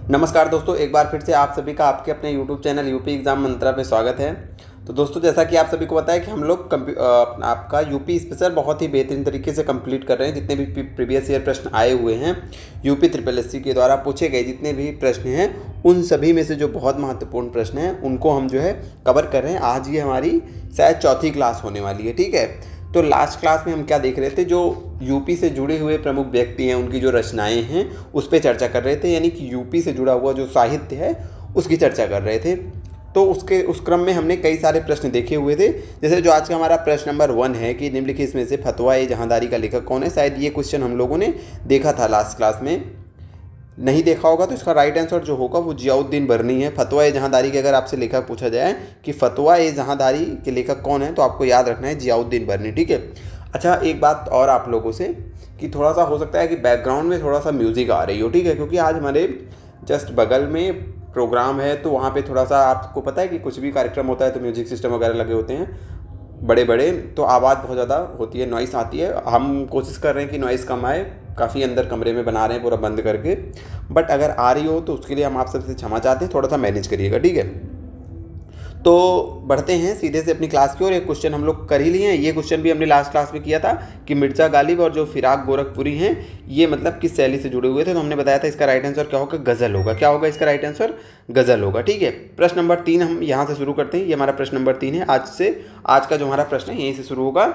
नमस्कार दोस्तों, एक बार फिर से आप सभी का आपके अपने YouTube चैनल यूपी एग्ज़ाम मंत्रा पे स्वागत है। तो दोस्तों, जैसा कि आप सभी को पता है कि हम लोग आपका यूपी स्पेशल बहुत ही बेहतरीन तरीके से कंप्लीट कर रहे हैं। जितने भी प्रीवियस ईयर प्रश्न आए हुए हैं, यूपी ट्रिपल एससी के द्वारा पूछे गए जितने भी प्रश्न हैं, उन सभी में से जो बहुत महत्वपूर्ण प्रश्न हैं उनको हम जो है कवर कर रहे हैं। आज ये हमारी शायद चौथी क्लास होने वाली है, ठीक है। तो लास्ट क्लास में हम क्या देख रहे थे, जो यूपी से जुड़े हुए प्रमुख व्यक्ति हैं उनकी जो रचनाएं हैं उस पर चर्चा कर रहे थे, यानी कि यूपी से जुड़ा हुआ जो साहित्य है उसकी चर्चा कर रहे थे। तो उस क्रम में हमने कई सारे प्रश्न देखे हुए थे। जैसे जो आज का हमारा प्रश्न नंबर 1 है कि निम्नलिखित में से फतवा-ए-जहांदारी का लेखक कौन है। शायद ये क्वेश्चन हम लोगों ने देखा था लास्ट क्लास में। नहीं देखा होगा तो इसका राइट आंसर जो होगा वो जियाउद्दीन बरनी है। फतवा-ए-जहांदारी के अगर आपसे लेखक पूछा जाए कि फतवा-ए-जहांदारी के लेखक कौन है, तो आपको याद रखना है जियाउद्दीन बरनी, ठीक है। अच्छा, एक बात और आप लोगों से कि थोड़ा सा हो सकता है कि बैकग्राउंड में थोड़ा सा म्यूज़िक आ रही हो, ठीक है, क्योंकि आज हमारे जस्ट बगल में प्रोग्राम है। तो वहाँ पे थोड़ा सा, आपको पता है कि कुछ भी कार्यक्रम होता है तो म्यूज़िक सिस्टम वगैरह लगे होते हैं बड़े बड़े, तो आवाज़ बहुत ज़्यादा होती है, नॉइस आती है। हम कोशिश कर रहे हैं कि नॉइस कम आए, काफ़ी अंदर कमरे में बना रहे हैं पूरा बंद करके, बट अगर आ रही हो तो उसके लिए हम आप सबसे क्षमा चाहते हैं, थोड़ा सा मैनेज करिएगा, ठीक है। तो बढ़ते हैं सीधे से अपनी क्लास की ओर। एक क्वेश्चन हम लोग कर ही लिए हैं। ये क्वेश्चन भी हमने लास्ट क्लास में किया था कि मिर्ज़ा गालिब और जो फिराक गोरखपुरी हैं ये मतलब किस शैली से जुड़े हुए थे। तो हमने बताया था इसका राइट आंसर क्या होगा, गज़ल होगा। क्या होगा इसका राइट आंसर, गज़ल होगा, ठीक है। प्रश्न नंबर 3 हम यहाँ से शुरू करते हैं। ये हमारा प्रश्न नंबर 3 है। आज का जो हमारा प्रश्न है यहीं से शुरू होगा।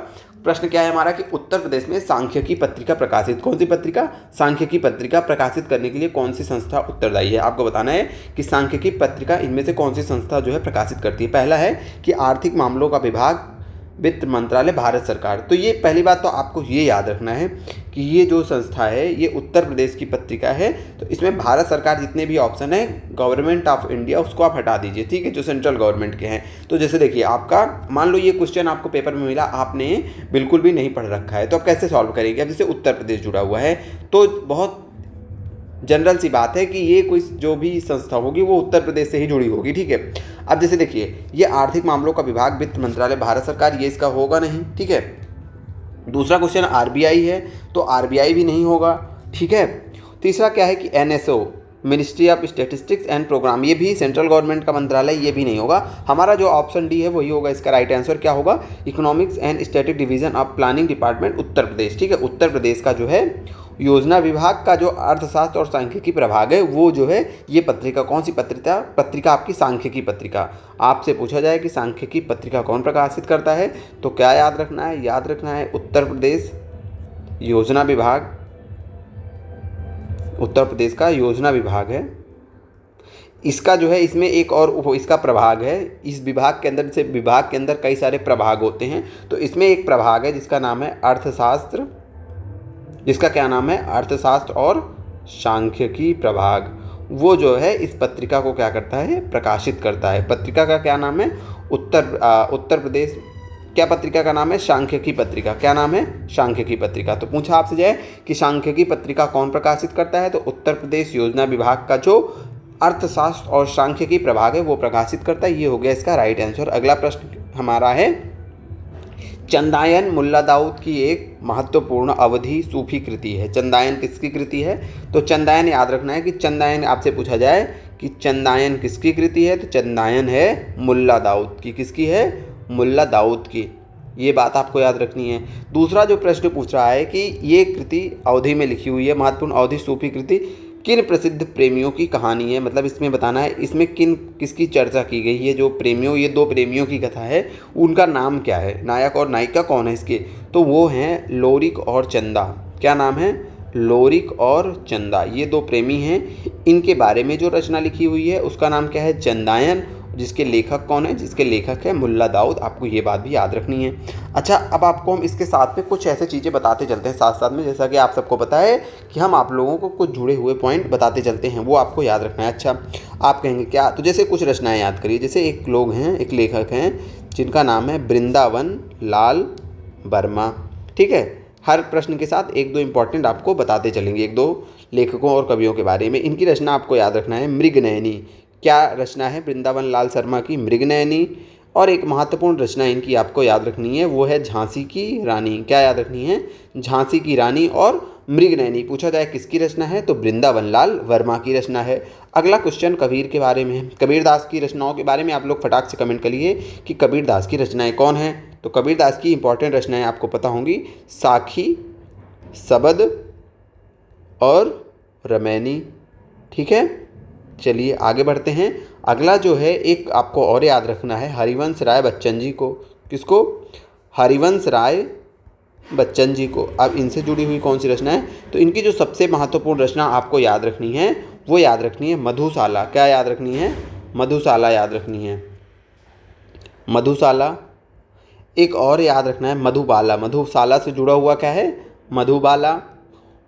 प्रश्न क्या है हमारा कि उत्तर प्रदेश में सांख्यिकी पत्रिका प्रकाशित, कौन सी पत्रिका, सांख्यिकी पत्रिका प्रकाशित करने के लिए कौन सी संस्था उत्तरदायी है। आपको बताना है कि सांख्यिकी पत्रिका इनमें से कौन सी संस्था जो है प्रकाशित करती है। पहला है कि आर्थिक मामलों का विभाग, वित्त मंत्रालय, भारत सरकार। तो ये पहली बात तो आपको ये याद रखना है कि ये जो संस्था है ये उत्तर प्रदेश की पत्रिका है। तो इसमें भारत सरकार जितने भी ऑप्शन है, गवर्नमेंट ऑफ इंडिया, उसको आप हटा दीजिए, ठीक है, जो सेंट्रल गवर्नमेंट के हैं। तो जैसे देखिए, आपका मान लो ये क्वेश्चन आपको पेपर में मिला, आपने बिल्कुल भी नहीं पढ़ रखा है, तो आप कैसे सॉल्व करेंगे। अब जैसे उत्तर प्रदेश जुड़ा हुआ है तो बहुत जनरल सी बात है कि ये कोई जो भी संस्था होगी वो उत्तर प्रदेश से ही जुड़ी होगी, ठीक है। अब जैसे देखिए, ये आर्थिक मामलों का विभाग, वित्त मंत्रालय, भारत सरकार, ये इसका होगा नहीं, ठीक है। दूसरा क्वेश्चन आरबीआई है तो आरबीआई भी नहीं होगा, ठीक है। तीसरा क्या है कि NSO, ministry of statistics and program, ये भी सेंट्रल गवर्नमेंट का मंत्रालय, ये भी नहीं होगा। हमारा जो ऑप्शन डी है वही होगा इसका राइट आंसर। क्या होगा, economics and static division of planning department, Uttar Pradesh, ठीक है। उत्तर प्रदेश का जो है योजना विभाग का जो अर्थशास्त्र और सांख्यिकी प्रभाग है वो जो है, ये पत्रिका कौन सी पत्रिका आपकी सांख्यिकी पत्रिका। आपसे पूछा जाए कि सांख्यिकी पत्रिका कौन प्रकाशित करता है, तो क्या याद रखना है, याद रखना है उत्तर प्रदेश योजना विभाग, उत्तर प्रदेश का योजना विभाग है। इसका जो है, इसमें एक और इसका प्रभाग है। इस विभाग के अंदर, से विभाग के अंदर कई सारे प्रभाग होते हैं, तो इसमें एक प्रभाग है जिसका नाम है अर्थशास्त्र, जिसका क्या नाम है, अर्थशास्त्र और सांख्यिकी प्रभाग। वो जो है इस पत्रिका को क्या करता है, प्रकाशित करता है। पत्रिका का क्या नाम है, उत्तर प्रदेश, क्या पत्रिका का नाम है, सांख्यिकी पत्रिका। क्या नाम है, सांख्यिकी पत्रिका। तो पूछा आपसे जाए कि सांख्यिकी पत्रिका कौन प्रकाशित करता है, तो उत्तर प्रदेश योजना विभाग का जो अर्थशास्त्र और सांख्यिकी प्रभाग है वो प्रकाशित करता है। ये हो गया इसका राइट आंसर। अगला प्रश्न हमारा है, चंदायन मुल्ला दाऊद की एक महत्वपूर्ण अवधि सूफी कृति है। चंदायन किसकी कृति है, तो चंदायन याद रखना है कि चंदायन, आपसे पूछा जाए कि चंदायन किसकी कृति है, तो चंदायन है मुल्ला दाऊद की। किसकी है, मुल्ला दाऊद की। ये बात आपको याद रखनी है। दूसरा जो प्रश्न पूछ रहा है कि ये कृति अवधि में लिखी हुई है, महत्वपूर्ण अवधि सूफी कृति किन प्रसिद्ध प्रेमियों की कहानी है। मतलब इसमें बताना है इसमें किसकी चर्चा की गई है। जो प्रेमियों, ये दो प्रेमियों की कथा है, उनका नाम क्या है, नायक और नायिका कौन है इसके, तो वो हैं लोरिक और चंदा। क्या नाम है, लोरिक और चंदा, ये दो प्रेमी हैं। इनके बारे में जो रचना लिखी हुई है उसका नाम क्या है, चंदायन। जिसके लेखक कौन है, जिसके लेखक है मुल्ला दाऊद। आपको ये बात भी याद रखनी है। अच्छा, अब आपको हम इसके साथ में कुछ ऐसे चीज़ें बताते चलते हैं साथ साथ में, जैसा कि आप सबको पता है कि हम आप लोगों को कुछ जुड़े हुए पॉइंट बताते चलते हैं, वो आपको याद रखना है। अच्छा, आप कहेंगे क्या, तो जैसे कुछ रचनाएँ याद करिए। जैसे एक लोग हैं, एक लेखक हैं जिनका नाम है वृंदावन लाल वर्मा, ठीक है। हर प्रश्न के साथ एक दो इंपॉर्टेंट आपको बताते चलेंगे, एक दो लेखकों और कवियों के बारे में। इनकी रचना आपको याद रखना है, मृगनयनी। क्या रचना है, वृंदावन लाल शर्मा की मृगनयनी। और एक महत्वपूर्ण रचना इनकी आपको याद रखनी है, वो है झांसी की रानी। क्या याद रखनी है, झांसी की रानी और मृगनयनी पूछा जाए किसकी रचना है तो वृंदावन लाल वर्मा की रचना है। अगला क्वेश्चन कबीर के बारे में है। कबीरदास की रचनाओं के बारे में आप लोग फटाक से कमेंट करिए कि कबीरदास की रचनाएं कौन हैं। तो कबीरदास की इंपॉर्टेंट रचनाएं आपको पता होंगी, साखी, सबद और रमैनी। ठीक है, चलिए आगे बढ़ते हैं। अगला जो है एक आपको और याद रखना है, हरिवंश राय बच्चन जी को। किसको? हरिवंश राय बच्चन जी को। अब इनसे जुड़ी हुई कौन सी रचना है तो इनकी जो सबसे महत्वपूर्ण रचना आपको याद रखनी है वो याद रखनी है मधुशाला। क्या याद रखनी है? मधुशाला याद रखनी है, मधुशाला। एक और याद रखना है मधुबाला। मधुशाला से जुड़ा हुआ क्या है? मधुबाला।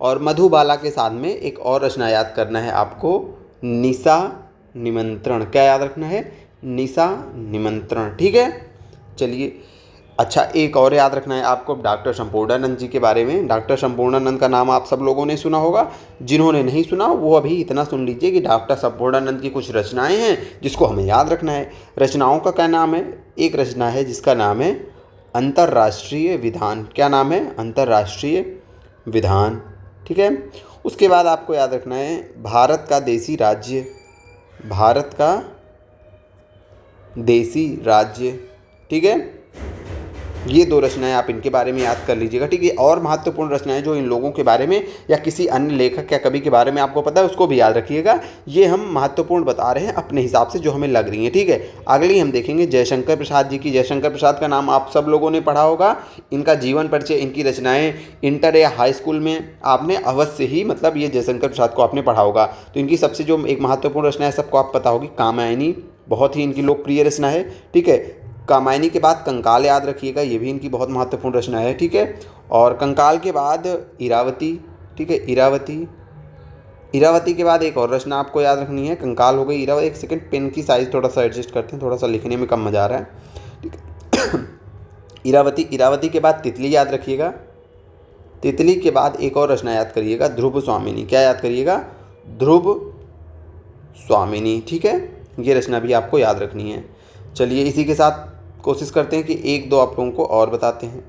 और मधुबाला के साथ में एक और रचना याद करना है आपको, निशा निमंत्रण। क्या याद रखना है? निशा निमंत्रण। ठीक है, चलिए। अच्छा, एक और याद रखना है आपको डॉक्टर संपूर्णानंद जी के बारे में। डॉक्टर संपूर्णानंद का नाम आप सब लोगों ने सुना होगा, जिन्होंने नहीं सुना वो अभी इतना सुन लीजिए कि डॉक्टर संपूर्णानंद की कुछ रचनाएं हैं जिसको हमें याद रखना है। रचनाओं का क्या नाम है? एक रचना है जिसका नाम है अंतर्राष्ट्रीय विधान। क्या नाम है? अंतर्राष्ट्रीय विधान। ठीक है, उसके बाद आपको याद रखना है भारत का देसी राज्य। भारत का देसी राज्य। ठीक है, ये दो रचनाएं आप इनके बारे में याद कर लीजिएगा। ठीक है, और महत्वपूर्ण रचनाएं जो इन लोगों के बारे में या किसी अन्य लेखक या कवि के बारे में आपको पता है उसको भी याद रखिएगा। ये हम महत्वपूर्ण बता रहे हैं अपने हिसाब से जो हमें लग रही है। ठीक है, अगली हम देखेंगे जयशंकर प्रसाद जी की। जयशंकर प्रसाद का नाम आप सब लोगों ने पढ़ा होगा। इनका जीवन परिचय, इनकी रचनाएं इंटर या हाई स्कूल में आपने अवश्य ही मतलब ये जयशंकर प्रसाद को आपने पढ़ा होगा। तो इनकी सबसे जो एक महत्वपूर्ण रचना है सबको आप पता होगी, कामायनी। बहुत ही इनकी लोकप्रिय रचना है। ठीक है, कामायनी के बाद कंकाल याद रखिएगा, ये भी इनकी बहुत महत्वपूर्ण रचना है। ठीक है, और कंकाल के बाद इरावती। ठीक है, इरावती। इरावती के बाद एक और रचना आपको याद रखनी है, कंकाल हो गई, इरावती। एक सेकंड, पेन की साइज़ थोड़ा सा एडजस्ट करते हैं, थोड़ा सा लिखने में कम मज़ा आ रहा है। ठीक है, इरावती। इरावती के बाद तितली याद रखिएगा। तितली के बाद एक और रचना याद करिएगा, ध्रुव स्वामिनी। क्या याद करिएगा? ध्रुव स्वामिनी। ठीक है, ये रचना भी आपको याद रखनी है। चलिए इसी के साथ कोशिश करते हैं कि एक दो आप लोगों को और बताते हैं।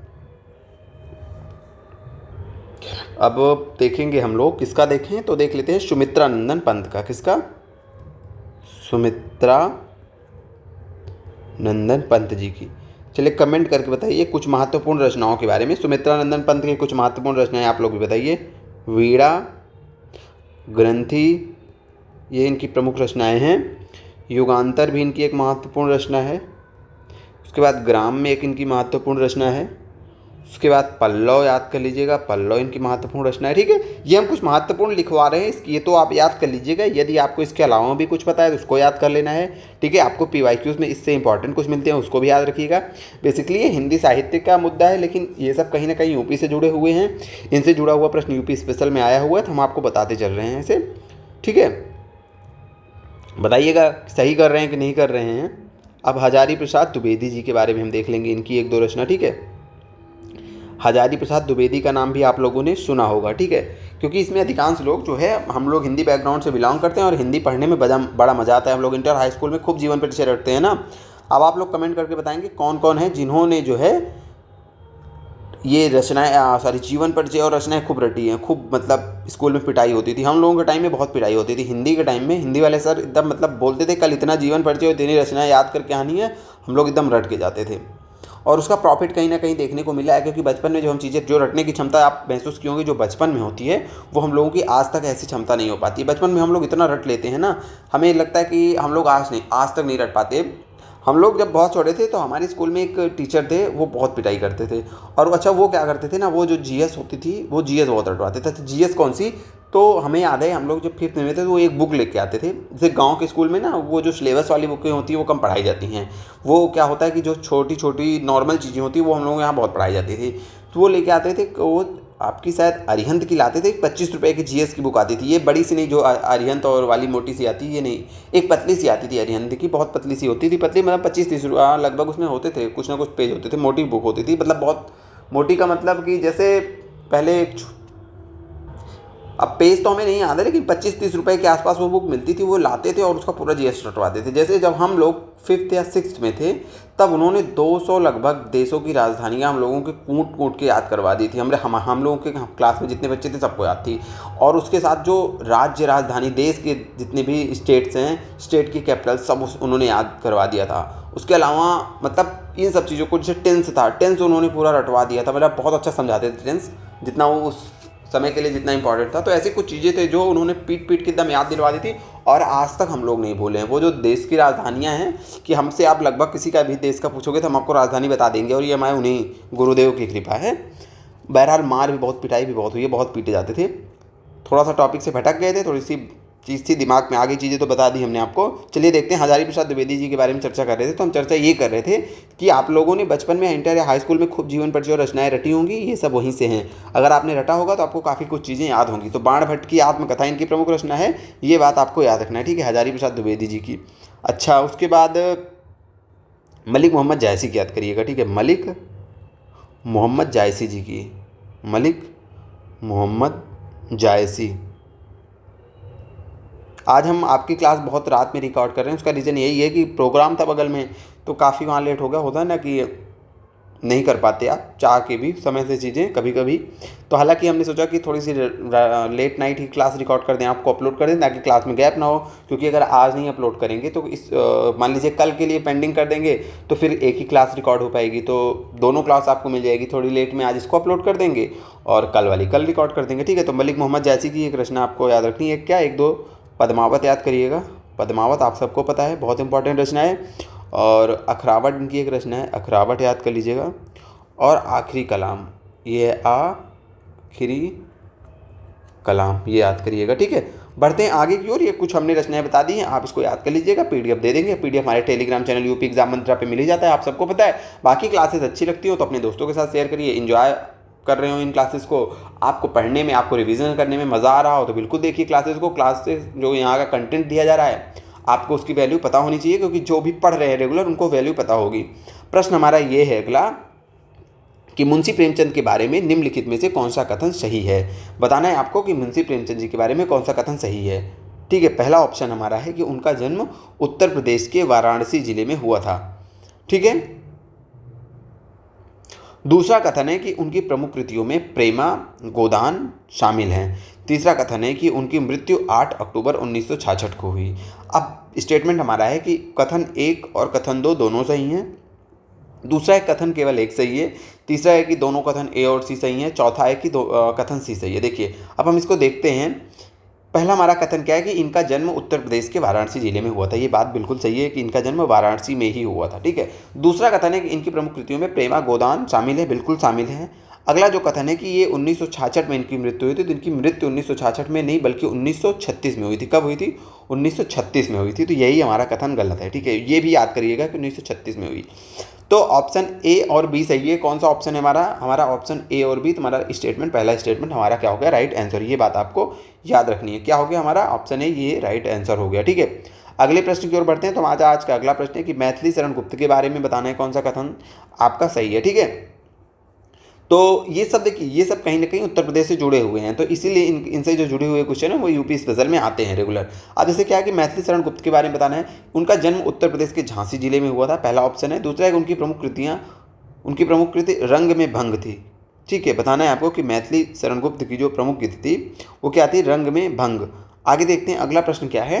अब देखेंगे हम लोग किसका देखें तो देख लेते हैं सुमित्रा नंदन पंत का। किसका? सुमित्रा नंदन पंत जी की। चलिए कमेंट करके बताइए कुछ महत्वपूर्ण रचनाओं के बारे में। सुमित्रा नंदन पंत की कुछ महत्वपूर्ण रचनाएं आप लोग भी बताइए। वीणा, ग्रंथि, ये इनकी प्रमुख रचनाएं हैं। युगांतर भी इनकी एक महत्वपूर्ण रचना है। उसके बाद ग्राम में एक इनकी महत्वपूर्ण रचना है। उसके बाद पल्लव याद कर लीजिएगा, पल्लव इनकी महत्वपूर्ण रचना है। ठीक है, ये हम कुछ महत्वपूर्ण लिखवा रहे हैं इसकी, ये तो आप याद कर लीजिएगा। यदि आपको इसके अलावा भी कुछ पता है तो उसको याद कर लेना है। ठीक है, आपको PYQs में इससे इंपॉर्टेंट कुछ मिलते हैं उसको भी याद रखिएगा। बेसिकली ये हिंदी साहित्य का मुद्दा है, लेकिन ये सब कहीं ना कहीं यूपी से जुड़े हुए हैं। इनसे जुड़ा हुआ प्रश्न यूपी स्पेशल में आया हुआ है तो हम आपको बताते चल रहे हैं इसे। ठीक है, बताइएगा सही कर रहे हैं कि नहीं कर रहे हैं। अब हजारी प्रसाद द्विवेदी जी के बारे में हम देख लेंगे, इनकी एक दो रचना। ठीक है, हजारी प्रसाद द्विवेदी का नाम भी आप लोगों ने सुना होगा। ठीक है, क्योंकि इसमें अधिकांश लोग जो है हम लोग हिंदी बैकग्राउंड से बिलोंग करते हैं और हिंदी पढ़ने में बड़ा मज़ा आता है। हम लोग इंटर हाई स्कूल में खूब जीवन परिचय रखते हैं ना। अब आप लोग कमेंट करके बताएंगे कौन कौन है जिन्होंने जो है ये रचनाएं जीवन परिचय और रचनाएं खूब रटी हैं। खूब मतलब स्कूल में पिटाई होती थी, हम लोगों के टाइम में बहुत पिटाई होती थी। हिंदी के टाइम में हिंदी वाले सर एकदम मतलब बोलते थे कल इतना जीवन परिचय और इतनी रचनाएं याद करके आनी है, हम लोग एकदम रट के जाते थे। और उसका प्रॉफिट कहीं ना कहीं देखने को मिला है, क्योंकि बचपन में जो हम चीज़ें जो रटने की क्षमता आप महसूस की होंगी जो बचपन में होती है वो हम लोगों की आज तक ऐसी क्षमता नहीं हो पाती। बचपन में हम लोग इतना रट लेते हैं ना, हमें लगता है कि हम लोग आज तक नहीं रट पाते। हम लोग जब बहुत छोटे थे तो हमारे स्कूल में एक टीचर थे, वो बहुत पिटाई करते थे। और अच्छा वो क्या करते थे ना, वो जो GS होती थी वो GS बहुत रटवाते थे। तो GS कौन सी, तो हमें याद है हम लोग जब 5th में थे तो वो एक बुक लेके आते थे। जैसे गांव के स्कूल में ना वो जो सिलेबस वाली बुकें होती हैं वो कम पढ़ाई जाती हैं। वो क्या होता है कि जो छोटी छोटी नॉर्मल चीज़ें होती हैं वो हम लोग यहाँ बहुत पढ़ाई जाती थी। तो वो लेके आते थे, वो आपकी शायद अरिहंत की लाते थे। 25 रुपये की GS की बुक आती थी। ये बड़ी सी नहीं जो अरिहंत और वाली मोटी सी आती है, ये नहीं, एक पतली सी आती थी अरिहंत की, बहुत पतली सी होती थी। पतली मतलब 25-30 रुपये लगभग उसमें होते थे, कुछ ना कुछ पेज होते थे। मोटी बुक होती थी, मतलब बहुत मोटी का मतलब कि जैसे पहले अब पेज तो हमें नहीं याद है, लेकिन 25-30 रुपए के आसपास वो बुक मिलती थी, वो लाते थे और उसका पूरा जीएस रटवाते थे। जैसे जब हम लोग 5th या 6th में थे तब उन्होंने 200 लगभग देशों की राजधानियाँ हम लोगों के कूट कूट के याद करवा दी थी। हम लोगों के क्लास में जितने बच्चे थे सबको याद थी। और उसके साथ जो राज्य राजधानी देश के जितने भी स्टेट्स हैं, स्टेट की कैपिटल सब उन्होंने याद करवा दिया था। उसके अलावा मतलब इन सब चीज़ों को, जैसे टेंस था, टेंस उन्होंने पूरा रटवा दिया था। मतलब बहुत अच्छा समझाते थे टेंस, जितना वो उस समय के लिए जितना इंपॉर्टेंट था। तो ऐसी कुछ चीज़ें थे जो उन्होंने पीट पीट के एकदम याद दिलवा दी थी और आज तक हम लोग नहीं भूले हैं। वो जो देश की राजधानियां हैं कि हमसे आप लगभग किसी का भी देश का पूछोगे तो हम आपको राजधानी बता देंगे, और ये हमारे उन्हीं गुरुदेव की कृपा है। बहरहाल मार भी बहुत, पिटाई भी बहुत हुई है, बहुत पीटे जाते थे। थोड़ा सा टॉपिक से भटक गए थे, थोड़ी सी चीज़ थी दिमाग में, आगे चीज़ें तो बता दी हमने आपको। चलिए देखते हैं, हजारी प्रसाद द्विवेदी जी के बारे में चर्चा कर रहे थे। तो हम चर्चा ये कर रहे थे कि आप लोगों ने बचपन में इंटर या हाई स्कूल में खूब जीवन परिचय और रचनाएं रटी होंगी, ये सब वहीं से हैं। अगर आपने रटा होगा तो आपको काफ़ी कुछ चीज़ें याद होंगी। तो बाण भट्ट की आत्मकथा इनकी प्रमुख रचना है, ये बात आपको याद रखना है, ठीक है, हजारी प्रसाद द्विवेदी जी की। अच्छा, उसके बाद मलिक मोहम्मद जायसी की याद करिएगा, ठीक है, मलिक मोहम्मद जायसी जी की, मलिक मोहम्मद जायसी। आज हम आपकी क्लास बहुत रात में रिकॉर्ड कर रहे हैं, उसका रीज़न यही है कि प्रोग्राम था बगल में, तो काफ़ी वहाँ लेट हो गया। होता है ना कि नहीं कर पाते आप चाह के भी समय से चीज़ें कभी कभी। तो हालांकि हमने सोचा कि थोड़ी सी लेट नाइट ही क्लास रिकॉर्ड कर दें, आपको अपलोड कर दें, ताकि क्लास में गैप ना हो। क्योंकि अगर आज नहीं अपलोड करेंगे तो इस मान लीजिए कल के लिए पेंडिंग कर देंगे तो फिर एक ही क्लास रिकॉर्ड हो पाएगी। तो दोनों क्लास आपको मिल जाएगी, थोड़ी लेट में आज इसको अपलोड कर देंगे और कल वाली कल रिकॉर्ड कर देंगे, ठीक है। तो मलिक मोहम्मद जायसी की एक रचना आपको याद रखनी है, क्या, एक दो पद्मावत याद करिएगा। पद्मावत आप सबको पता है, बहुत इंपॉर्टेंट रचना है। और अखरावट इनकी एक रचना है, अखरावट याद कर लीजिएगा। और आखिरी कलाम, ये आखिरी कलाम, ये याद करिएगा, ठीक है। बढ़ते हैं आगे की ओर। ये कुछ हमने रचनाएं बता दी हैं, आप इसको याद कर लीजिएगा। पीडीएफ दे देंगे, पीडीएफ हमारे टेलीग्राम चैनल यूपी एग्जाम मंत्रा पे मिल ही जाता है, आप सबको पता है। बाकी क्लासेस अच्छी लगती हो तो अपने दोस्तों के साथ शेयर करिए। एंजॉय कर रहे हो इन क्लासेस को, आपको पढ़ने में, आपको रिवीजन करने में मज़ा आ रहा हो तो बिल्कुल देखिए क्लासेस को। क्लासेस जो यहाँ का कंटेंट दिया जा रहा है आपको उसकी वैल्यू पता होनी चाहिए, क्योंकि जो भी पढ़ रहे हैं रेगुलर उनको वैल्यू पता होगी। प्रश्न हमारा ये है अगला कि मुंशी प्रेमचंद के बारे में निम्नलिखित में से कौन सा कथन सही है। बताना है आपको कि मुंशी प्रेमचंद जी के बारे में कौन सा कथन सही है, ठीक है। पहला ऑप्शन हमारा है कि उनका जन्म उत्तर प्रदेश के वाराणसी जिले में हुआ था, ठीक है। दूसरा कथन है कि उनकी प्रमुख कृतियों में प्रेमा गोदान शामिल हैं। तीसरा कथन है कि उनकी मृत्यु 8 अक्टूबर 1966 को हुई। अब स्टेटमेंट हमारा है कि कथन 1 और कथन 2 दोनों सही हैं। दूसरा एक कथन केवल एक सही है। तीसरा है कि दोनों कथन ए और सी सही हैं। चौथा है कि कथन सी सही है। देखिए अब हम इसको देखते हैं। पहला हमारा कथन क्या है कि इनका जन्म उत्तर प्रदेश के वाराणसी जिले में हुआ था। ये बात बिल्कुल सही है कि इनका जन्म वाराणसी में ही हुआ था, ठीक है। दूसरा कथन है कि इनकी प्रमुख कृतियों में प्रेमा गोदान शामिल है, बिल्कुल शामिल है। अगला जो कथन है कि ये 1966 में इनकी मृत्यु हुई थी, तो इनकी मृत्यु 1966 में नहीं बल्कि 1936 में हुई थी। कब हुई थी? 1936 में हुई थी। तो यही हमारा कथन गलत है, ठीक है। ये भी याद करिएगा कि 1936 में हुई। तो ऑप्शन ए और बी सही है। कौन सा ऑप्शन है हमारा? हमारा ऑप्शन ए और बी। तुम्हारा स्टेटमेंट, पहला स्टेटमेंट हमारा क्या हो गया? Right answer. ये बात आपको याद रखनी है। क्या हो गया हमारा? ऑप्शन ए, ये राइट आंसर हो गया, ठीक है। अगले प्रश्न की ओर बढ़ते हैं। तो आज का अगला प्रश्न है कि मैथिली शरण गुप्त के बारे में बताना है कौन सा कथन आपका सही है, ठीक है। तो ये सब देखिए, ये सब कहीं ना कहीं उत्तर प्रदेश से जुड़े हुए हैं, तो इसीलिए इनसे जो जुड़े हुए क्वेश्चन है वो यूपी स्पेशल में आते हैं रेगुलर। अब जैसे क्या है कि मैथिली शरण गुप्त के बारे में बताना है। उनका जन्म उत्तर प्रदेश के झांसी जिले में हुआ था, पहला ऑप्शन है। दूसरा है उनकी प्रमुख कृति रंग में भंग थी, ठीक है। बताना है आपको कि मैथिली शरण गुप्त की जो प्रमुख कृति थी वो क्या थी? रंग में भंग। आगे देखते हैं अगला प्रश्न क्या है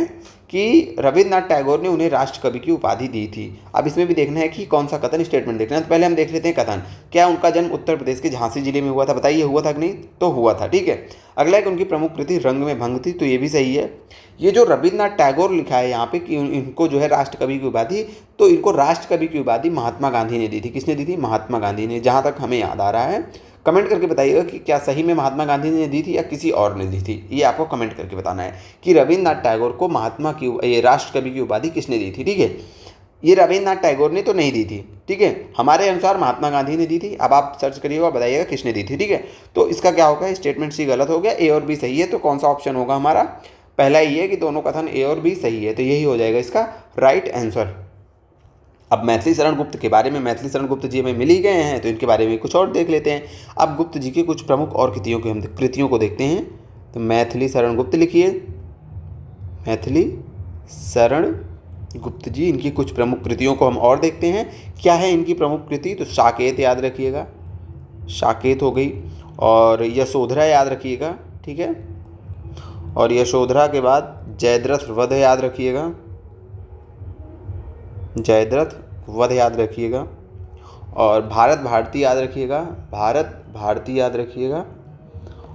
कि रविन्द्रनाथ टैगोर ने उन्हें राष्ट्रकवि की उपाधि दी थी। अब इसमें भी देखना है कि कौन सा कथन, स्टेटमेंट देखना है। तो पहले हम देख लेते हैं कथन। क्या उनका जन्म उत्तर प्रदेश के झांसी जिले में हुआ था? बताइए हुआ था कि नहीं? तो हुआ था, ठीक है। अगला है कि उनकी प्रमुख कृति रंग में भंग थी, तो ये भी सही है। ये जो रविन्द्रनाथ टैगोर लिखा है यहाँ पे कि इनको जो है राष्ट्रकवि की उपाधि, तो इनको राष्ट्रकवि की उपाधि महात्मा गांधी ने दी थी। किसने दी थी? महात्मा गांधी ने, जहाँ तक हमें याद आ रहा है। कमेंट करके बताइएगा कि क्या सही में महात्मा गांधी ने दी थी या किसी और ने दी थी। ये आपको कमेंट करके बताना है कि रविन्द्रनाथ टैगोर को ये राष्ट्रकवि की उपाधि किसने दी थी, ठीक है। ये रविन्द्रनाथ टैगोर ने तो नहीं दी थी, ठीक है। हमारे अनुसार महात्मा गांधी ने दी थी। अब आप सर्च करिएगा और बताइएगा किसने दी थी, ठीक है। तो इसका क्या होगा? स्टेटमेंट सी गलत हो गया, ए और बी सही है। तो कौन सा ऑप्शन होगा हमारा? पहला ये है कि दोनों कथन ए और बी सही है, तो यही हो जाएगा इसका राइट आंसर। अब मैथिली शरण गुप्त के बारे में, मैथिली शरण गुप्त जी हमें मिल ही गए हैं, तो इनके बारे में कुछ और देख लेते हैं। अब गुप्त जी के कुछ प्रमुख और कृतियों को देखते हैं। तो मैथिली शरण गुप्त लिखिए, मैथिली शरण गुप्त जी। इनकी कुछ प्रमुख कृतियों को हम और देखते हैं, क्या है इनकी प्रमुख कृति। तो साकेत याद रखिएगा, साकेत हो गई, और यशोधरा याद रखिएगा, ठीक है। और यशोधरा के बाद जयद्रथ वध याद रखिएगा, जयद्रथ वध याद रखिएगा, और भारत भारती याद रखिएगा, भारत भारती याद रखिएगा,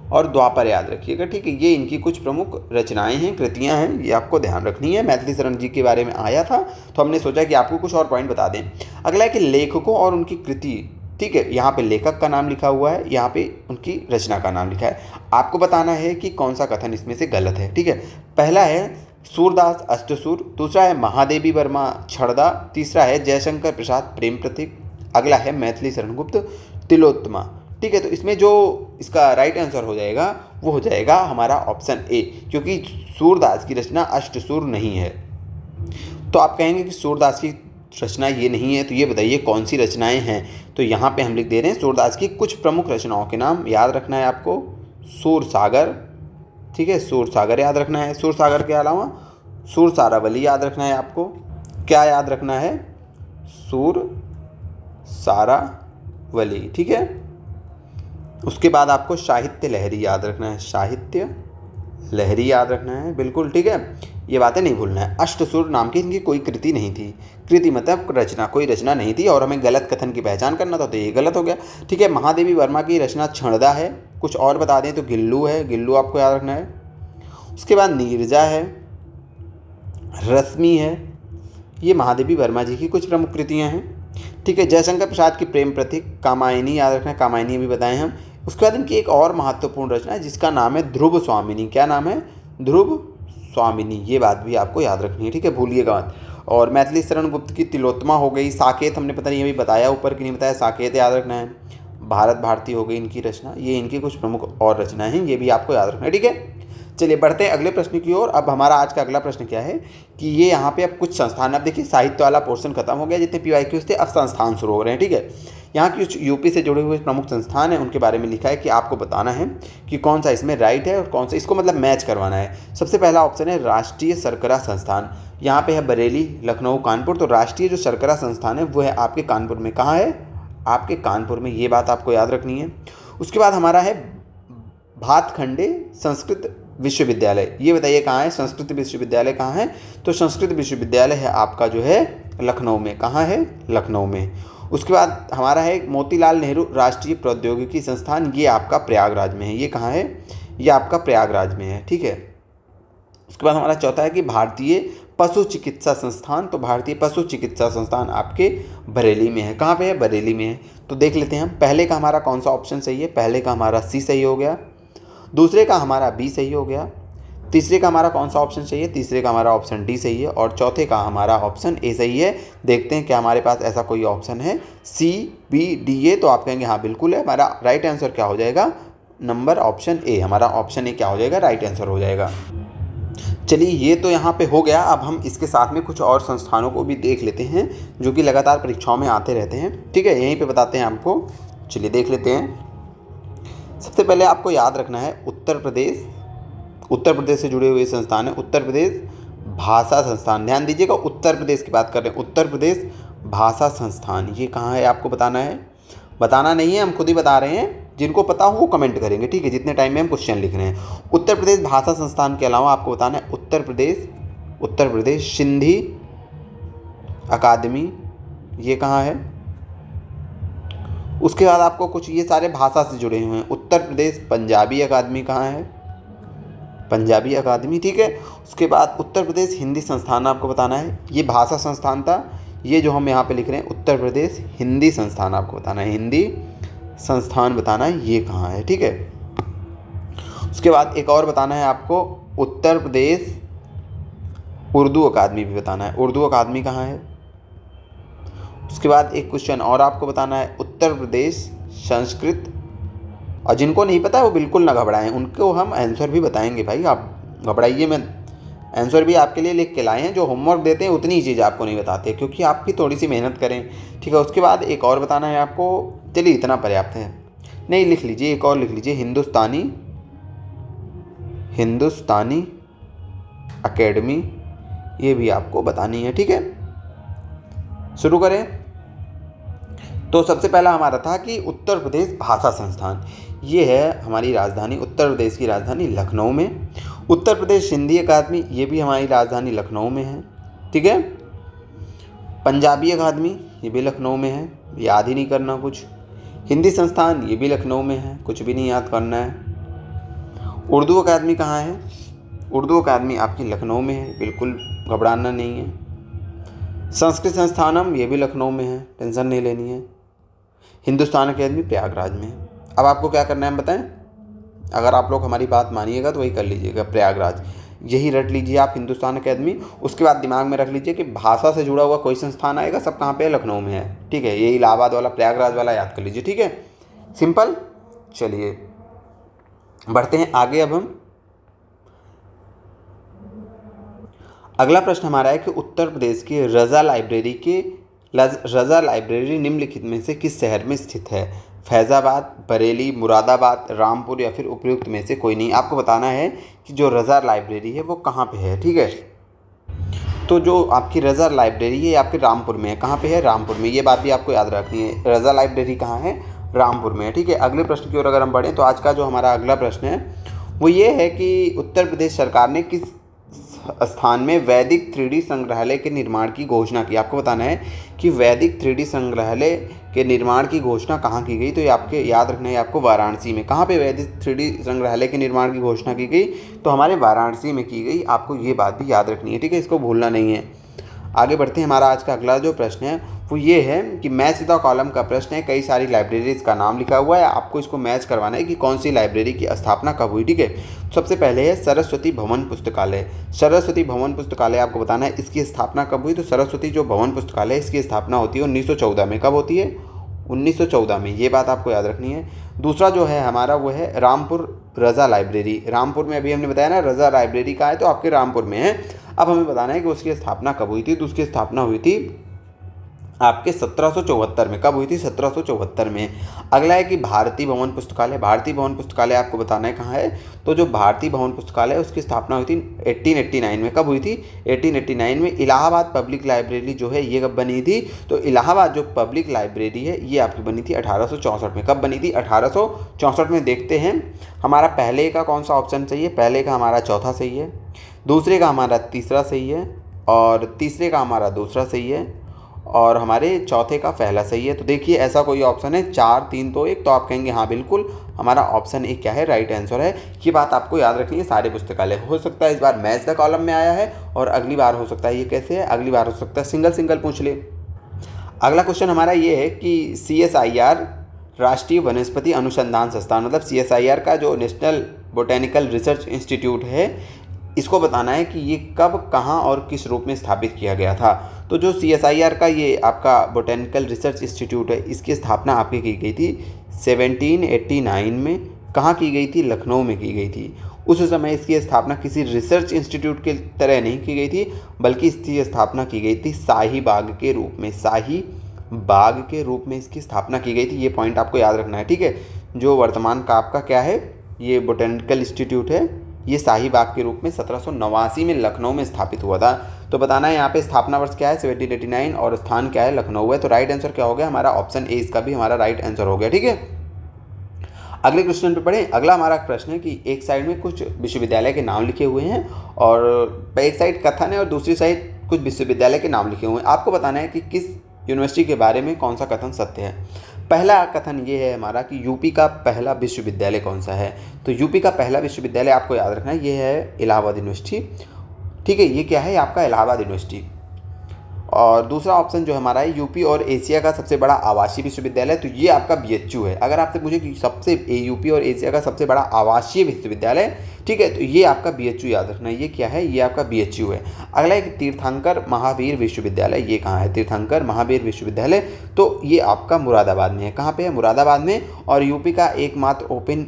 और द्वापर याद रखिएगा, ठीक है। ये इनकी कुछ प्रमुख रचनाएं हैं, कृतियां हैं, ये आपको ध्यान रखनी है। मैथिली शरण जी के बारे में आया था तो हमने सोचा कि आपको कुछ और पॉइंट बता दें। अगला है कि लेखकों और उनकी कृति, ठीक है। यहाँ पे लेखक का नाम लिखा हुआ है, यहाँ पे उनकी रचना का नाम लिखा है। आपको बताना है कि कौन सा कथन इसमें से गलत है, ठीक है। पहला है सूरदास अष्टसूर, दूसरा है महादेवी वर्मा छड़दा, तीसरा है जयशंकर प्रसाद प्रेम प्रतीक, अगला है मैथिली शरण गुप्त तिलोत्तमा, ठीक है। तो इसमें जो इसका राइट आंसर हो जाएगा वो हो जाएगा हमारा ऑप्शन ए, क्योंकि सूरदास की रचना अष्टसूर नहीं है। तो आप कहेंगे कि सूरदास की रचना ये नहीं है, तो ये बताइए कौन सी रचनाएं हैं। तो यहाँ पे हम लिख दे रहे हैं सूरदास की कुछ प्रमुख रचनाओं के नाम याद रखना है आपको। सूरसागर, ठीक है, सूरसागर याद रखना है। सूरसागर के अलावा सूरसारावली याद रखना है आपको। क्या याद रखना है? सूरसारावली, ठीक है। उसके बाद आपको साहित्य लहरी याद रखना है, साहित्य लहरी याद रखना है, बिल्कुल ठीक है। ये बातें नहीं भूलना है। अष्टसूर नाम की इनकी कोई कृति नहीं थी, कृति मतलब रचना, कोई रचना नहीं थी, और हमें गलत कथन की पहचान करना था तो ये गलत हो गया, ठीक है। महादेवी वर्मा की रचना छणदा है। कुछ और बता दें तो गिल्लू है, गिल्लू आपको याद रखना है। उसके बाद नीरजा है, रश्मि है, ये महादेवी वर्मा जी की कुछ प्रमुख कृतियाँ हैं, ठीक है। जयशंकर प्रसाद की प्रेम प्रतीक, कामायनी याद रखना है, कामायनी भी बताएं हम। उसके बाद इनकी एक और महत्वपूर्ण रचना है जिसका नाम है ध्रुव स्वामिनी। क्या नाम है? ध्रुव स्वामिनी। ये बात भी आपको याद रखनी है, ठीक है, भूलिएगा मत। और मैथिली शरण गुप्त की तिलोत्तमा हो गई। साकेत हमने पता नहीं अभी बताया ऊपर कि नहीं बताया, साकेत याद रखना है। भारत भारती हो गई इनकी रचना। ये इनकी कुछ प्रमुख और रचनाएं हैं, ये भी आपको याद रखना है, ठीक है। चलिए बढ़ते हैं अगले प्रश्न की ओर। अब हमारा आज का अगला प्रश्न क्या है कि ये यहाँ पे अब कुछ संस्थान, अब देखिए साहित्य वाला पोर्शन खत्म हो गया, जितने PYQs थे अब संस्थान शुरू हो रहे हैं, ठीक है। यहाँ की कुछ यूपी से जुड़े हुए प्रमुख संस्थान हैं, उनके बारे में लिखा है कि आपको बताना है कि कौन सा इसमें राइट है और कौन सा, इसको मतलब मैच करवाना है। सबसे पहला ऑप्शन है राष्ट्रीय शर्करा संस्थान। यहाँ पे है बरेली, लखनऊ, कानपुर। तो राष्ट्रीय जो शर्करा संस्थान है वो है आपके कानपुर में। कहाँ है? आपके कानपुर में, ये बात आपको याद रखनी है। उसके बाद हमारा है भातखंडे संस्कृत विश्वविद्यालय। ये बताइए कहाँ है? संस्कृत विश्वविद्यालय कहाँ है? तो संस्कृत विश्वविद्यालय है आपका जो है लखनऊ में। कहाँ है? लखनऊ में। उसके बाद हमारा है मोतीलाल नेहरू राष्ट्रीय प्रौद्योगिकी संस्थान। ये आपका प्रयागराज में है। ये कहाँ है? ये आपका प्रयागराज में है, ठीक है। उसके बाद हमारा चौथा है कि भारतीय पशु चिकित्सा संस्थान। तो भारतीय पशु चिकित्सा संस्थान आपके बरेली में है। कहाँ पे है? बरेली में है। तो देख लेते हैं हम पहले का हमारा कौन सा ऑप्शन सही है। पहले का हमारा सी सही हो गया, दूसरे का हमारा बी सही हो गया, तीसरे का हमारा कौन सा ऑप्शन सही है? तीसरे का हमारा ऑप्शन डी सही है, और चौथे का हमारा ऑप्शन ए सही है। देखते हैं क्या हमारे पास ऐसा कोई ऑप्शन है सी, बी, डी, ए। तो आप कहेंगे हाँ बिल्कुल है। हमारा राइट आंसर क्या हो जाएगा? Number option A. हमारा ऑप्शन ए क्या हो जाएगा? राइट आंसर हो जाएगा। चलिए ये तो यहाँ पे हो गया। अब हम इसके साथ में कुछ और संस्थानों को भी देख लेते हैं जो कि लगातार परीक्षाओं में आते रहते हैं, ठीक है। यहीं पे बताते हैं आपको। चलिए देख लेते हैं। सबसे पहले आपको याद रखना है उत्तर प्रदेश से जुड़े हुए संस्थान है उत्तर प्रदेश भाषा संस्थान। ध्यान दीजिएगा, उत्तर प्रदेश की बात कर रहे हैं, उत्तर प्रदेश भाषा संस्थान। ये कहाँ है आपको बताना है। बताना नहीं है, हम खुद ही बता रहे हैं। जिनको पता हो वो कमेंट करेंगे, ठीक है, जितने टाइम में हम क्वेश्चन लिख रहे हैं। उत्तर प्रदेश भाषा संस्थान के अलावा आपको बताना है उत्तर प्रदेश सिंधी अकादमी। ये कहाँ है? उसके बाद आपको कुछ ये सारे भाषा से जुड़े हुए हैं। उत्तर प्रदेश पंजाबी अकादमी कहाँ है? पंजाबी अकादमी, ठीक है। उसके बाद उत्तर प्रदेश हिंदी संस्थान आपको बताना है। ये भाषा संस्थान था, ये जो हम यहाँ पे लिख रहे हैं उत्तर प्रदेश हिंदी संस्थान आपको बताना है। हिंदी संस्थान बताना है, ये कहाँ है, ठीक है। उसके बाद एक और बताना है आपको उत्तर प्रदेश उर्दू अकादमी भी बताना है। उर्दू अकादमी कहाँ है? उसके बाद एक क्वेश्चन और आपको बताना है उत्तर प्रदेश संस्कृत। और जिनको नहीं पता है वो बिल्कुल ना घबराएं, उनको हम आंसर भी बताएंगे भाई, आप घबराइए मत। आंसर भी आपके लिए लिख के लाए हैं। जो होमवर्क देते हैं उतनी चीज़ आपको नहीं बताते, क्योंकि आप भी थोड़ी सी मेहनत करें, ठीक है। उसके बाद एक और बताना है आपको। चलिए इतना पर्याप्त है, नहीं लिख लीजिए, एक और लिख लीजिए हिंदुस्तानी एकेडमी, ये भी आपको बतानी है, ठीक है। शुरू करें। तो सबसे पहला हमारा था कि उत्तर प्रदेश भाषा संस्थान, ये है हमारी राजधानी, उत्तर प्रदेश की राजधानी लखनऊ में। उत्तर प्रदेश हिंदी अकादमी, ये भी हमारी राजधानी लखनऊ में है, ठीक है। पंजाबी अकादमी, ये भी लखनऊ में है, याद ही नहीं करना कुछ। हिंदी संस्थान, ये भी लखनऊ में है, कुछ भी नहीं याद करना है। उर्दू अकादमी कहाँ है? उर्दू अकादमी आपकी लखनऊ में है, बिल्कुल घबराना नहीं है। संस्कृत संस्थानम, ये भी लखनऊ में है, टेंशन नहीं लेनी है। हिंदुस्तान अकादमी प्रयागराज में है। अब आपको क्या करना है हम बताएं? अगर आप लोग हमारी बात मानिएगा तो वही कर लीजिएगा, प्रयागराज यही रट लीजिए आप, हिंदुस्तान अकादमी। उसके बाद दिमाग में रख लीजिए कि भाषा से जुड़ा हुआ कोई संस्थान आएगा, सब कहाँ पे है? लखनऊ में है, ठीक है। ये इलाहाबाद वाला, प्रयागराज वाला याद कर लीजिए, ठीक है। सिंपल। चलिए बढ़ते हैं आगे। अब हम अगला प्रश्न हमारा है कि उत्तर प्रदेश की रजा लाइब्रेरी निम्नलिखित में से किस शहर में स्थित है? फैज़ाबाद, बरेली, मुरादाबाद, रामपुर या फिर उपयुक्त में से कोई नहीं। आपको बताना है कि जो रजा लाइब्रेरी है वो कहाँ पे है, ठीक है। तो जो आपकी रजा लाइब्रेरी है आपके रामपुर में है। कहाँ पे है? रामपुर में। ये बात भी आपको याद रखनी है, रजा लाइब्रेरी कहाँ है? रामपुर में है, ठीक है। अगले प्रश्न की ओर अगर हम बढ़ें तो आज का जो हमारा अगला प्रश्न है वो ये है कि उत्तर प्रदेश सरकार ने किस स्थान में वैदिक 3D संग्रहालय के निर्माण की घोषणा की? आपको बताना है कि वैदिक 3D संग्रहालय के निर्माण की घोषणा कहाँ की गई? तो ये आपके याद रखना है आपको, वाराणसी में। कहाँ पे वैदिक 3D संग्रहालय के निर्माण की घोषणा की गई? तो हमारे वाराणसी में की गई। आपको ये बात भी याद रखनी है, ठीक है, इसको भूलना नहीं है। आगे बढ़ते हैं। हमारा आज का अगला जो प्रश्न है वो ये है कि मैच द कॉलम का प्रश्न है। कई सारी लाइब्रेरीज का नाम लिखा हुआ है, आपको इसको मैच करवाना है कि कौन सी लाइब्रेरी की स्थापना कब हुई, ठीक है। सबसे पहले है सरस्वती भवन पुस्तकालय। सरस्वती भवन पुस्तकालय आपको बताना है इसकी स्थापना कब हुई। तो सरस्वती जो भवन पुस्तकालय है इसकी स्थापना होती है 1914 में। कब होती है? 1914 में, ये बात आपको याद रखनी है। दूसरा जो है हमारा वो है रामपुर रजा लाइब्रेरी। रामपुर में अभी हमने बताया ना रजा लाइब्रेरी का है, तो आपके रामपुर में है। अब हमें बताना है कि उसकी स्थापना कब हुई थी। तो उसकी स्थापना हुई थी आपके 1774 में। कब हुई थी? 1774 में। अगला है कि भारतीय भवन पुस्तकालय। भारतीय भवन पुस्तकालय आपको बताना है कहाँ है। तो जो भारतीय भवन पुस्तकालय है उसकी स्थापना हुई थी 1889 में। कब हुई थी? 1889 में। इलाहाबाद पब्लिक लाइब्रेरी जो है ये कब बनी थी? तो इलाहाबाद जो पब्लिक लाइब्रेरी है ये आपकी बनी थी 1864 में। कब बनी थी? 1864 में। देखते हैं हमारा पहले का कौन सा ऑप्शन सही है। पहले का हमारा चौथा सही है, दूसरे का हमारा तीसरा सही है, और तीसरे का हमारा दूसरा सही है, और हमारे चौथे का पहला सही है। तो देखिए ऐसा कोई ऑप्शन है 4, 3, 2, 1, तो आप कहेंगे हाँ बिल्कुल हमारा ऑप्शन एक क्या है? राइट आंसर है। ये बात आपको याद रखनी है। सारे पुस्तकालय हो सकता है इस बार मैच द कॉलम में आया है, और अगली बार हो सकता है ये कैसे है, अगली बार हो सकता है सिंगल पूछ ले। अगला क्वेश्चन हमारा ये है कि CSIR राष्ट्रीय वनस्पति अनुसंधान संस्थान, मतलब CSIR का जो नेशनल बोटेनिकल रिसर्च इंस्टीट्यूट है, इसको बताना है कि ये कब, कहाँ और किस रूप में स्थापित किया गया था। तो जो CSIR का ये आपका बोटेनिकल रिसर्च इंस्टीट्यूट है इसकी स्थापना आपकी की गई थी 1789 में। कहाँ की गई थी? लखनऊ में की गई थी। उस समय इसकी स्थापना किसी रिसर्च इंस्टीट्यूट के तरह नहीं की गई थी, बल्कि इसकी स्थापना की गई थी शाही बाग के रूप में। शाही बाग के रूप में इसकी स्थापना की गई थी। ये पॉइंट आपको याद रखना है, ठीक है। जो वर्तमान का आपका क्या है ये बोटेनिकल इंस्टीट्यूट है, ये शाही बाग के रूप में 1789 में लखनऊ में स्थापित हुआ था। तो बताना है यहाँ पे स्थापना वर्ष क्या है? 1789, और स्थान क्या है? लखनऊ है। तो राइट आंसर क्या हो गया हमारा? ऑप्शन ए, इसका भी हमारा राइट आंसर हो गया, ठीक है। अगले क्वेश्चन पे पढ़ें। अगला हमारा प्रश्न है कि एक साइड में कुछ विश्वविद्यालय के नाम लिखे हुए हैं, और एक साइड कथन है और दूसरी साइड कुछ विश्वविद्यालय के नाम लिखे हुए हैं। आपको बताना है कि किस यूनिवर्सिटी के बारे में कौन सा कथन सत्य है। पहला कथन ये है हमारा कि यूपी का पहला विश्वविद्यालय कौन सा है। तो यूपी का पहला विश्वविद्यालय आपको याद रखना है ये है इलाहाबाद यूनिवर्सिटी, ठीक है। ये क्या है? आपका इलाहाबाद यूनिवर्सिटी। और दूसरा ऑप्शन जो हमारा है यूपी और एशिया का सबसे बड़ा आवासीय विश्वविद्यालय, तो ये आपका BHU है। अगर आपसे पूछे कि सबसे यूपी और एशिया का सबसे बड़ा आवासीय विश्वविद्यालय, ठीक है, तो ये आपका BHU याद रखना है। ये क्या है? ये आपका BHU है। अगला एक तीर्थंकर महावीर विश्वविद्यालय, ये कहाँ है? तीर्थंकर महावीर विश्वविद्यालय, तो ये आपका मुरादाबाद में है। कहाँ पे है? मुरादाबाद में। और यूपी का एकमात्र ओपन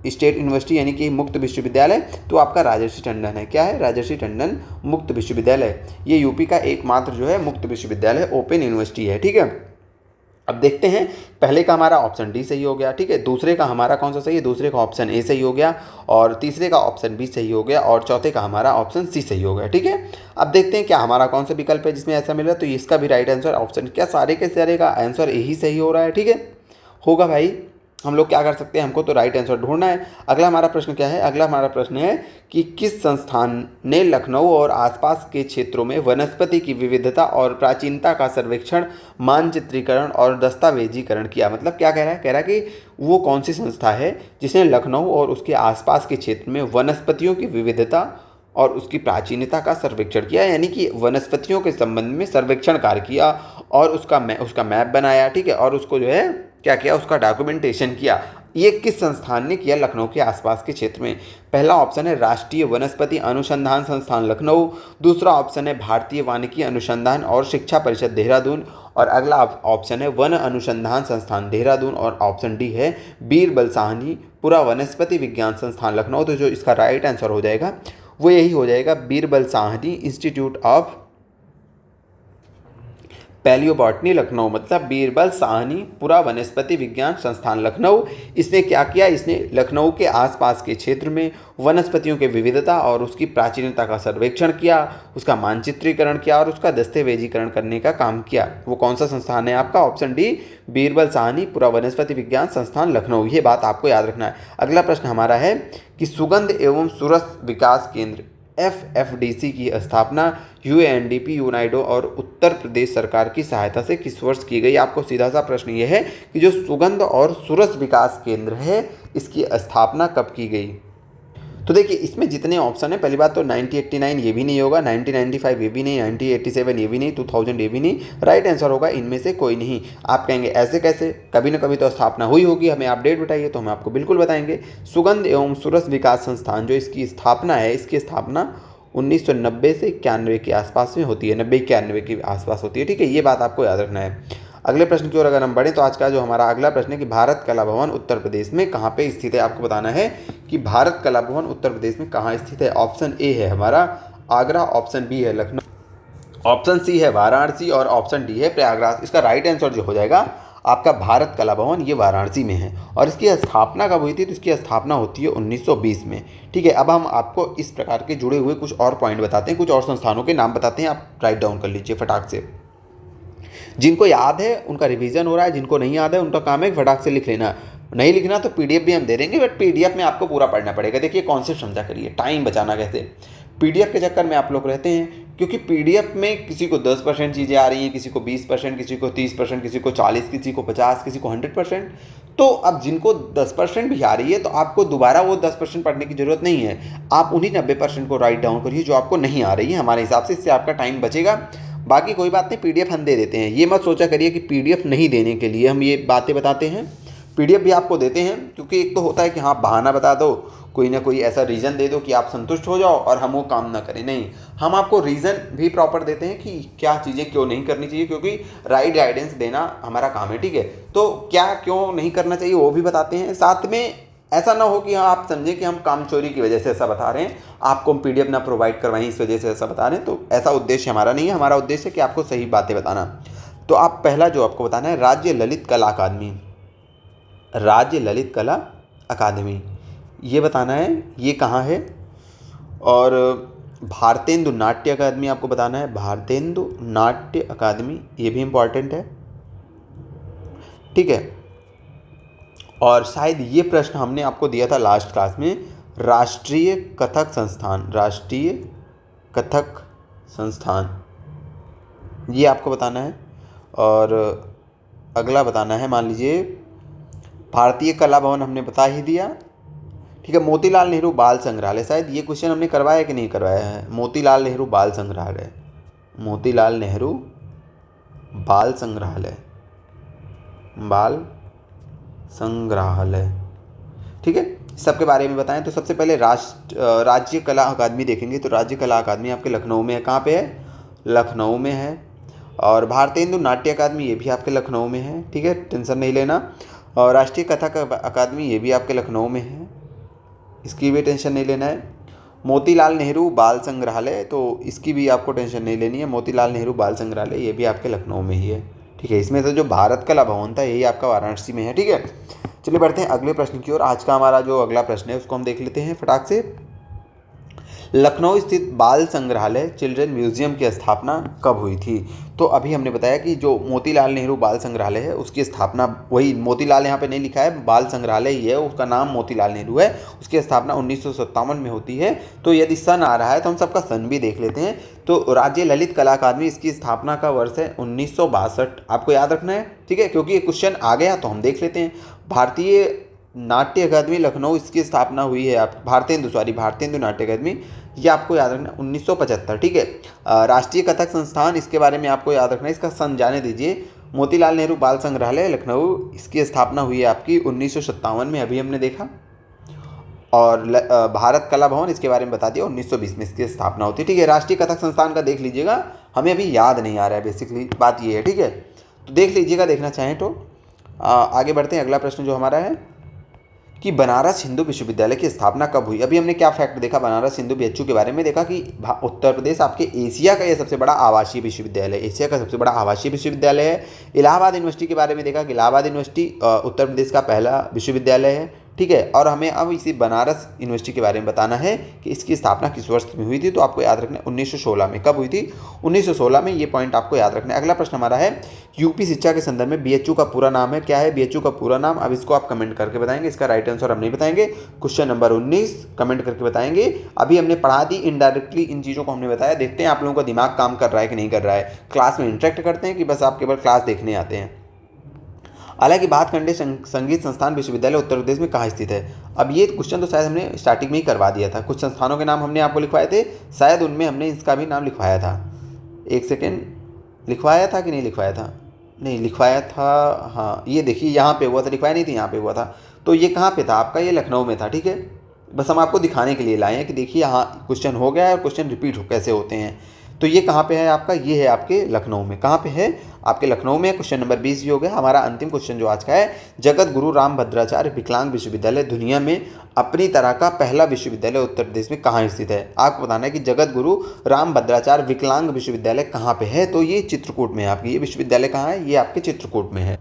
स्टेट यूनिवर्सिटी यानी कि मुक्त विश्वविद्यालय तो आपका राजर्षि टंडन है। क्या है? राजर्षि टंडन मुक्त विश्वविद्यालय। ये यूपी का एकमात्र जो है मुक्त विश्वविद्यालय ओपन यूनिवर्सिटी है, ठीक है। अब देखते हैं, पहले का हमारा ऑप्शन डी सही हो गया, ठीक है। दूसरे का हमारा कौन सा सही है? दूसरे का ऑप्शन ए सही हो गया, और तीसरे का ऑप्शन बी सही हो गया, और चौथे का हमारा ऑप्शन सी सही हो गया, ठीक है। अब देखते हैं क्या हमारा कौन सा विकल्प है जिसमें ऐसा मिल रहा है। तो इसका भी राइट आंसर ऑप्शन, क्या सारे के सारे का आंसर यही सही हो रहा है, ठीक है। होगा भाई, हम लोग क्या कर सकते हैं, हमको तो राइट आंसर ढूंढना है। अगला हमारा प्रश्न क्या है? अगला हमारा प्रश्न है कि किस संस्थान ने लखनऊ और आसपास के क्षेत्रों में वनस्पति की विविधता और प्राचीनता का सर्वेक्षण, मानचित्रीकरण और दस्तावेजीकरण किया? मतलब क्या कह रहा है? कह रहा है कि वो कौन सी संस्था है जिसने लखनऊ और उसके आसपास के क्षेत्र में वनस्पतियों की विविधता और उसकी प्राचीनता का सर्वेक्षण किया, यानी कि वनस्पतियों के संबंध में सर्वेक्षण कार्य किया और उसका मैप बनाया, ठीक है, और उसको जो है क्या किया, उसका डॉक्यूमेंटेशन किया। ये किस संस्थान ने किया लखनऊ के आसपास के क्षेत्र में? पहला ऑप्शन है राष्ट्रीय वनस्पति अनुसंधान संस्थान लखनऊ, दूसरा ऑप्शन है भारतीय वानिकी अनुसंधान और शिक्षा परिषद देहरादून, और अगला ऑप्शन है वन अनुसंधान संस्थान देहरादून, और ऑप्शन डी है बीरबल साहनी पुरा वनस्पति विज्ञान संस्थान लखनऊ। तो जो इसका राइट आंसर हो जाएगा वो यही हो जाएगा, Birbal Sahni institute of palaeobotany Lucknow, मतलब बीरबल साहनी पुरा वनस्पति विज्ञान संस्थान लखनऊ। इसने क्या किया? इसने लखनऊ के आसपास के क्षेत्र में वनस्पतियों की विविधता और उसकी प्राचीनता का सर्वेक्षण किया, उसका मानचित्रीकरण किया और उसका दस्तावेजीकरण करने का काम किया। वो कौन सा संस्थान है आपका? ऑप्शन डी, बीरबल साहनी पुरा वनस्पति विज्ञान संस्थान लखनऊ। ये बात आपको याद रखना है। अगला प्रश्न हमारा है कि सुगंध एवं सुरस विकास केंद्र FFDC की स्थापना UNDP, यूनाइडो और उत्तर प्रदेश सरकार की सहायता से किस वर्ष की गई? आपको सीधा सा प्रश्न ये है कि जो सुगंध और सुरस विकास केंद्र है इसकी स्थापना कब की गई? तो देखिए, इसमें जितने ऑप्शन है, पहली बात तो 1989 ये भी नहीं होगा, 1995 ये भी नहीं, 1987 ये भी नहीं, 2000 ये भी नहीं। राइट आंसर होगा इनमें से कोई नहीं। आप कहेंगे ऐसे कैसे? कभी ना कभी तो स्थापना हुई होगी, हमें आप डेट बताइए, तो हम आपको बिल्कुल बताएंगे। सुगंध एवं सुरस विकास संस्थान जो इसकी स्थापना है, इसकी स्थापना 1990 से 91 के आसपास में होती है, 90-91 के आसपास होती है, ठीक है। ये बात आपको याद रखना है। अगले प्रश्न की ओर अगर हम बढ़ें तो आज का जो हमारा अगला प्रश्न है कि भारत कला भवन उत्तर प्रदेश में कहाँ पे स्थित है? आपको बताना है कि भारत कला भवन उत्तर प्रदेश में कहाँ स्थित है। ऑप्शन ए है हमारा आगरा, ऑप्शन बी है लखनऊ, ऑप्शन सी है वाराणसी, और ऑप्शन डी है प्रयागराज। इसका राइट आंसर जो हो जाएगा आपका भारत कला भवन, ये वाराणसी में है। और इसकी स्थापना कब हुई थी? तो इसकी स्थापना होती है 1920 में, ठीक है। अब हम आपको इस प्रकार के जुड़े हुए कुछ और पॉइंट बताते हैं, कुछ और संस्थानों के नाम बताते हैं, आप राइट डाउन कर लीजिए फटाक से। जिनको याद है उनका रिवीजन हो रहा है, जिनको नहीं याद है उनका काम है फटाक से लिख लेना। नहीं लिखना तो पीडीएफ भी हम दे देंगे, बट पीडीएफ में आपको पूरा पढ़ना पड़ेगा। देखिए कॉन्सेप्ट समझा करिए, टाइम बचाना कैसे। पीडीएफ के चक्कर में आप लोग रहते हैं, क्योंकि पीडीएफ में किसी को 10% चीज़ें आ रही हैं, किसी को 20%, किसी को 30%, किसी को 40%, किसी को 50%, किसी को 100%। तो अब जिनको 10% भी आ रही है तो आपको दोबारा वो 10% पढ़ने की ज़रूरत नहीं है। आप उन्हीं 90% को राइट डाउन करिए जो आपको नहीं आ रही है हमारे हिसाब से, इससे आपका टाइम बचेगा। बाकी कोई बात नहीं, पीडीएफ हम दे देते हैं। ये मत सोचा करिए कि पीडीएफ नहीं देने के लिए हम ये बातें बताते हैं, पीडीएफ भी आपको देते हैं। क्योंकि एक तो होता है कि हाँ बहाना बता दो, कोई ना कोई ऐसा रीज़न दे दो कि आप संतुष्ट हो जाओ और हम वो काम ना करें। नहीं, हम आपको रीज़न भी प्रॉपर देते हैं कि क्या चीज़ें क्यों नहीं करनी चाहिए, क्योंकि राइट गाइडेंस देना हमारा काम है, ठीक है। तो क्या क्यों नहीं करना चाहिए वो भी बताते हैं। साथ में ऐसा ना हो कि हाँ आप समझें कि हम काम चोरी की वजह से ऐसा बता रहे हैं, आपको हम पीडीएफ ना प्रोवाइड करवाएं इस वजह से ऐसा बता रहे हैं। तो ऐसा उद्देश्य हमारा नहीं है। हमारा उद्देश्य है कि आपको सही बातें बताना। तो आप पहला जो आपको बताना है, राज्य ललित कला अकादमी, राज्य ललित कला अकादमी ये बताना है ये कहाँ है। और भारतेंदु नाट्य अकादमी आपको बताना है, भारतेंदु नाट्य अकादमी, ये भी इम्पॉर्टेंट है, ठीक है। और शायद ये प्रश्न हमने आपको दिया था लास्ट क्लास में, राष्ट्रीय कथक संस्थान, राष्ट्रीय कथक संस्थान ये आपको बताना है। और अगला बताना है, मान लीजिए भारतीय कला भवन हमने बता ही दिया, ठीक है। मोतीलाल नेहरू बाल संग्रहालय, शायद ये क्वेश्चन हमने करवाया कि नहीं करवाया है। मोतीलाल नेहरू बाल संग्रहालय, मोतीलाल नेहरू बाल संग्रहालय, बाल संग्रहालय, ठीक है। सबके बारे में बताएं तो सबसे पहले राज्य कला अकादमी देखेंगे तो राज्य कला अकादमी आपके लखनऊ में है। कहाँ पे है? लखनऊ में है। और भारतेंदु नाट्य अकादमी ये भी आपके लखनऊ में है, ठीक है, टेंशन नहीं लेना। और राष्ट्रीय कथक अकादमी ये भी आपके लखनऊ में है, इसकी भी टेंशन नहीं लेना है। मोतीलाल नेहरू बाल संग्रहालय, तो इसकी भी आपको टेंशन नहीं लेनी है, मोतीलाल नेहरू बाल संग्रहालय ये भी आपके लखनऊ में ही है, ठीक है, इसमें से जो भारत कला भवन था यही आपका वाराणसी में है। ठीक है, चलिए बढ़ते हैं अगले प्रश्न की ओर। आज का हमारा जो अगला प्रश्न है उसको हम देख लेते हैं फटाक से। लखनऊ स्थित बाल संग्रहालय चिल्ड्रन म्यूजियम की स्थापना कब हुई थी? तो अभी हमने बताया कि जो मोतीलाल नेहरू बाल संग्रहालय है उसकी स्थापना, वही मोतीलाल यहाँ पे नहीं लिखा है, बाल संग्रहालय ही है, उसका नाम मोतीलाल नेहरू है, उसकी स्थापना 1957 में होती है। तो यदि सन आ रहा है तो हम सबका सन भी देख लेते हैं। तो राज्य ललित कला अकादमी, इसकी स्थापना का वर्ष है 1962, आपको याद रखना है। ठीक है, क्योंकि ये क्वेश्चन आ गया तो हम देख लेते हैं। भारतीय नाट्य अकादमी लखनऊ, इसकी स्थापना हुई है आप भारतेंदु नाट्य अकादमी, ये आपको याद रखना है 1975। ठीक है, राष्ट्रीय कथक संस्थान, इसके बारे में आपको याद रखना है, इसका सन जाने दीजिए। मोतीलाल नेहरू बाल संग्रहालय लखनऊ, इसकी स्थापना हुई है आपकी 1957 में, अभी हमने देखा। और भारत कला भवन, इसके बारे में बता दिया 1920 में इसकी स्थापना होती है। ठीक है, राष्ट्रीय कथक संस्थान का देख लीजिएगा, हमें अभी याद नहीं आ रहा है, बेसिकली बात ये है। ठीक है, तो देख लीजिएगा देखना चाहें तो। आगे बढ़ते हैं, अगला प्रश्न जो हमारा है कि बनारस हिंदू विश्वविद्यालय की स्थापना कब हुई? अभी हमने क्या फैक्ट देखा बनारस हिंदू बीएचयू के बारे में, देखा कि उत्तर प्रदेश आपके एशिया का ये सबसे बड़ा आवासीय विश्वविद्यालय, एशिया का सबसे बड़ा आवासीय विश्वविद्यालय है। इलाहाबाद यूनिवर्सिटी के बारे में देखा कि इलाहाबाद यूनिवर्सिटी उत्तर प्रदेश का पहला विश्वविद्यालय है। ठीक है, और हमें अब इसी बनारस यूनिवर्सिटी के बारे में बताना है कि इसकी स्थापना किस वर्ष में हुई थी। तो आपको याद रखना है 1916 में। कब हुई थी? 1916 में, ये पॉइंट आपको याद रखना है। अगला प्रश्न हमारा है यूपी शिक्षा के संदर्भ में बीएचयू का पूरा नाम है, क्या है बीएचयू का पूरा नाम? अब इसको आप कमेंट करके बताएंगे, इसका राइट आंसर हम नहीं बताएंगे। क्वेश्चन नंबर 19 कमेंट करके बताएंगे। अभी हमने पढ़ा दी इनडायरेक्टली, इन चीज़ों को हमने बताया। देखते हैं आप लोगों का दिमाग काम कर रहा है कि नहीं कर रहा है, क्लास में इंटरेक्ट करते हैं कि बस आप केवल क्लास देखने आते हैं। हालांकि भातखंडे संगीत संस्थान विश्वविद्यालय उत्तर प्रदेश में कहाँ स्थित है? अब ये क्वेश्चन तो शायद हमने स्टार्टिंग में ही करवा दिया था। कुछ संस्थानों के नाम हमने आपको लिखवाए थे, शायद उनमें हमने इसका भी नाम लिखवाया था। एक सेकेंड, लिखवाया था कि नहीं लिखवाया था? नहीं लिखवाया था, हाँ ये देखिए यहाँ पे हुआ था, लिखवाया नहीं थी, यहाँ पे हुआ था। तो ये कहाँ पे था आपका? ये लखनऊ में था। ठीक है, बस हम आपको दिखाने के लिए लाए हैं कि देखिए यहाँ क्वेश्चन हो गया है और क्वेश्चन रिपीट कैसे होते हैं। तो ये कहाँ पे है आपका? ये है आपके लखनऊ में। कहाँ पे है? आपके लखनऊ में। क्वेश्चन नंबर 20 भी हो गया। हमारा अंतिम क्वेश्चन जो आज का है, जगत गुरु रामभद्राचार्य विकलांग विश्वविद्यालय दुनिया में अपनी तरह का पहला विश्वविद्यालय उत्तर प्रदेश में कहाँ स्थित है? आपको बताना है कि जगत गुरु रामभद्राचार्य विकलांग विश्वविद्यालय कहाँ पे है। तो ये चित्रकूट में है आपकी, ये विश्वविद्यालय कहाँ है? ये आपके चित्रकूट में है।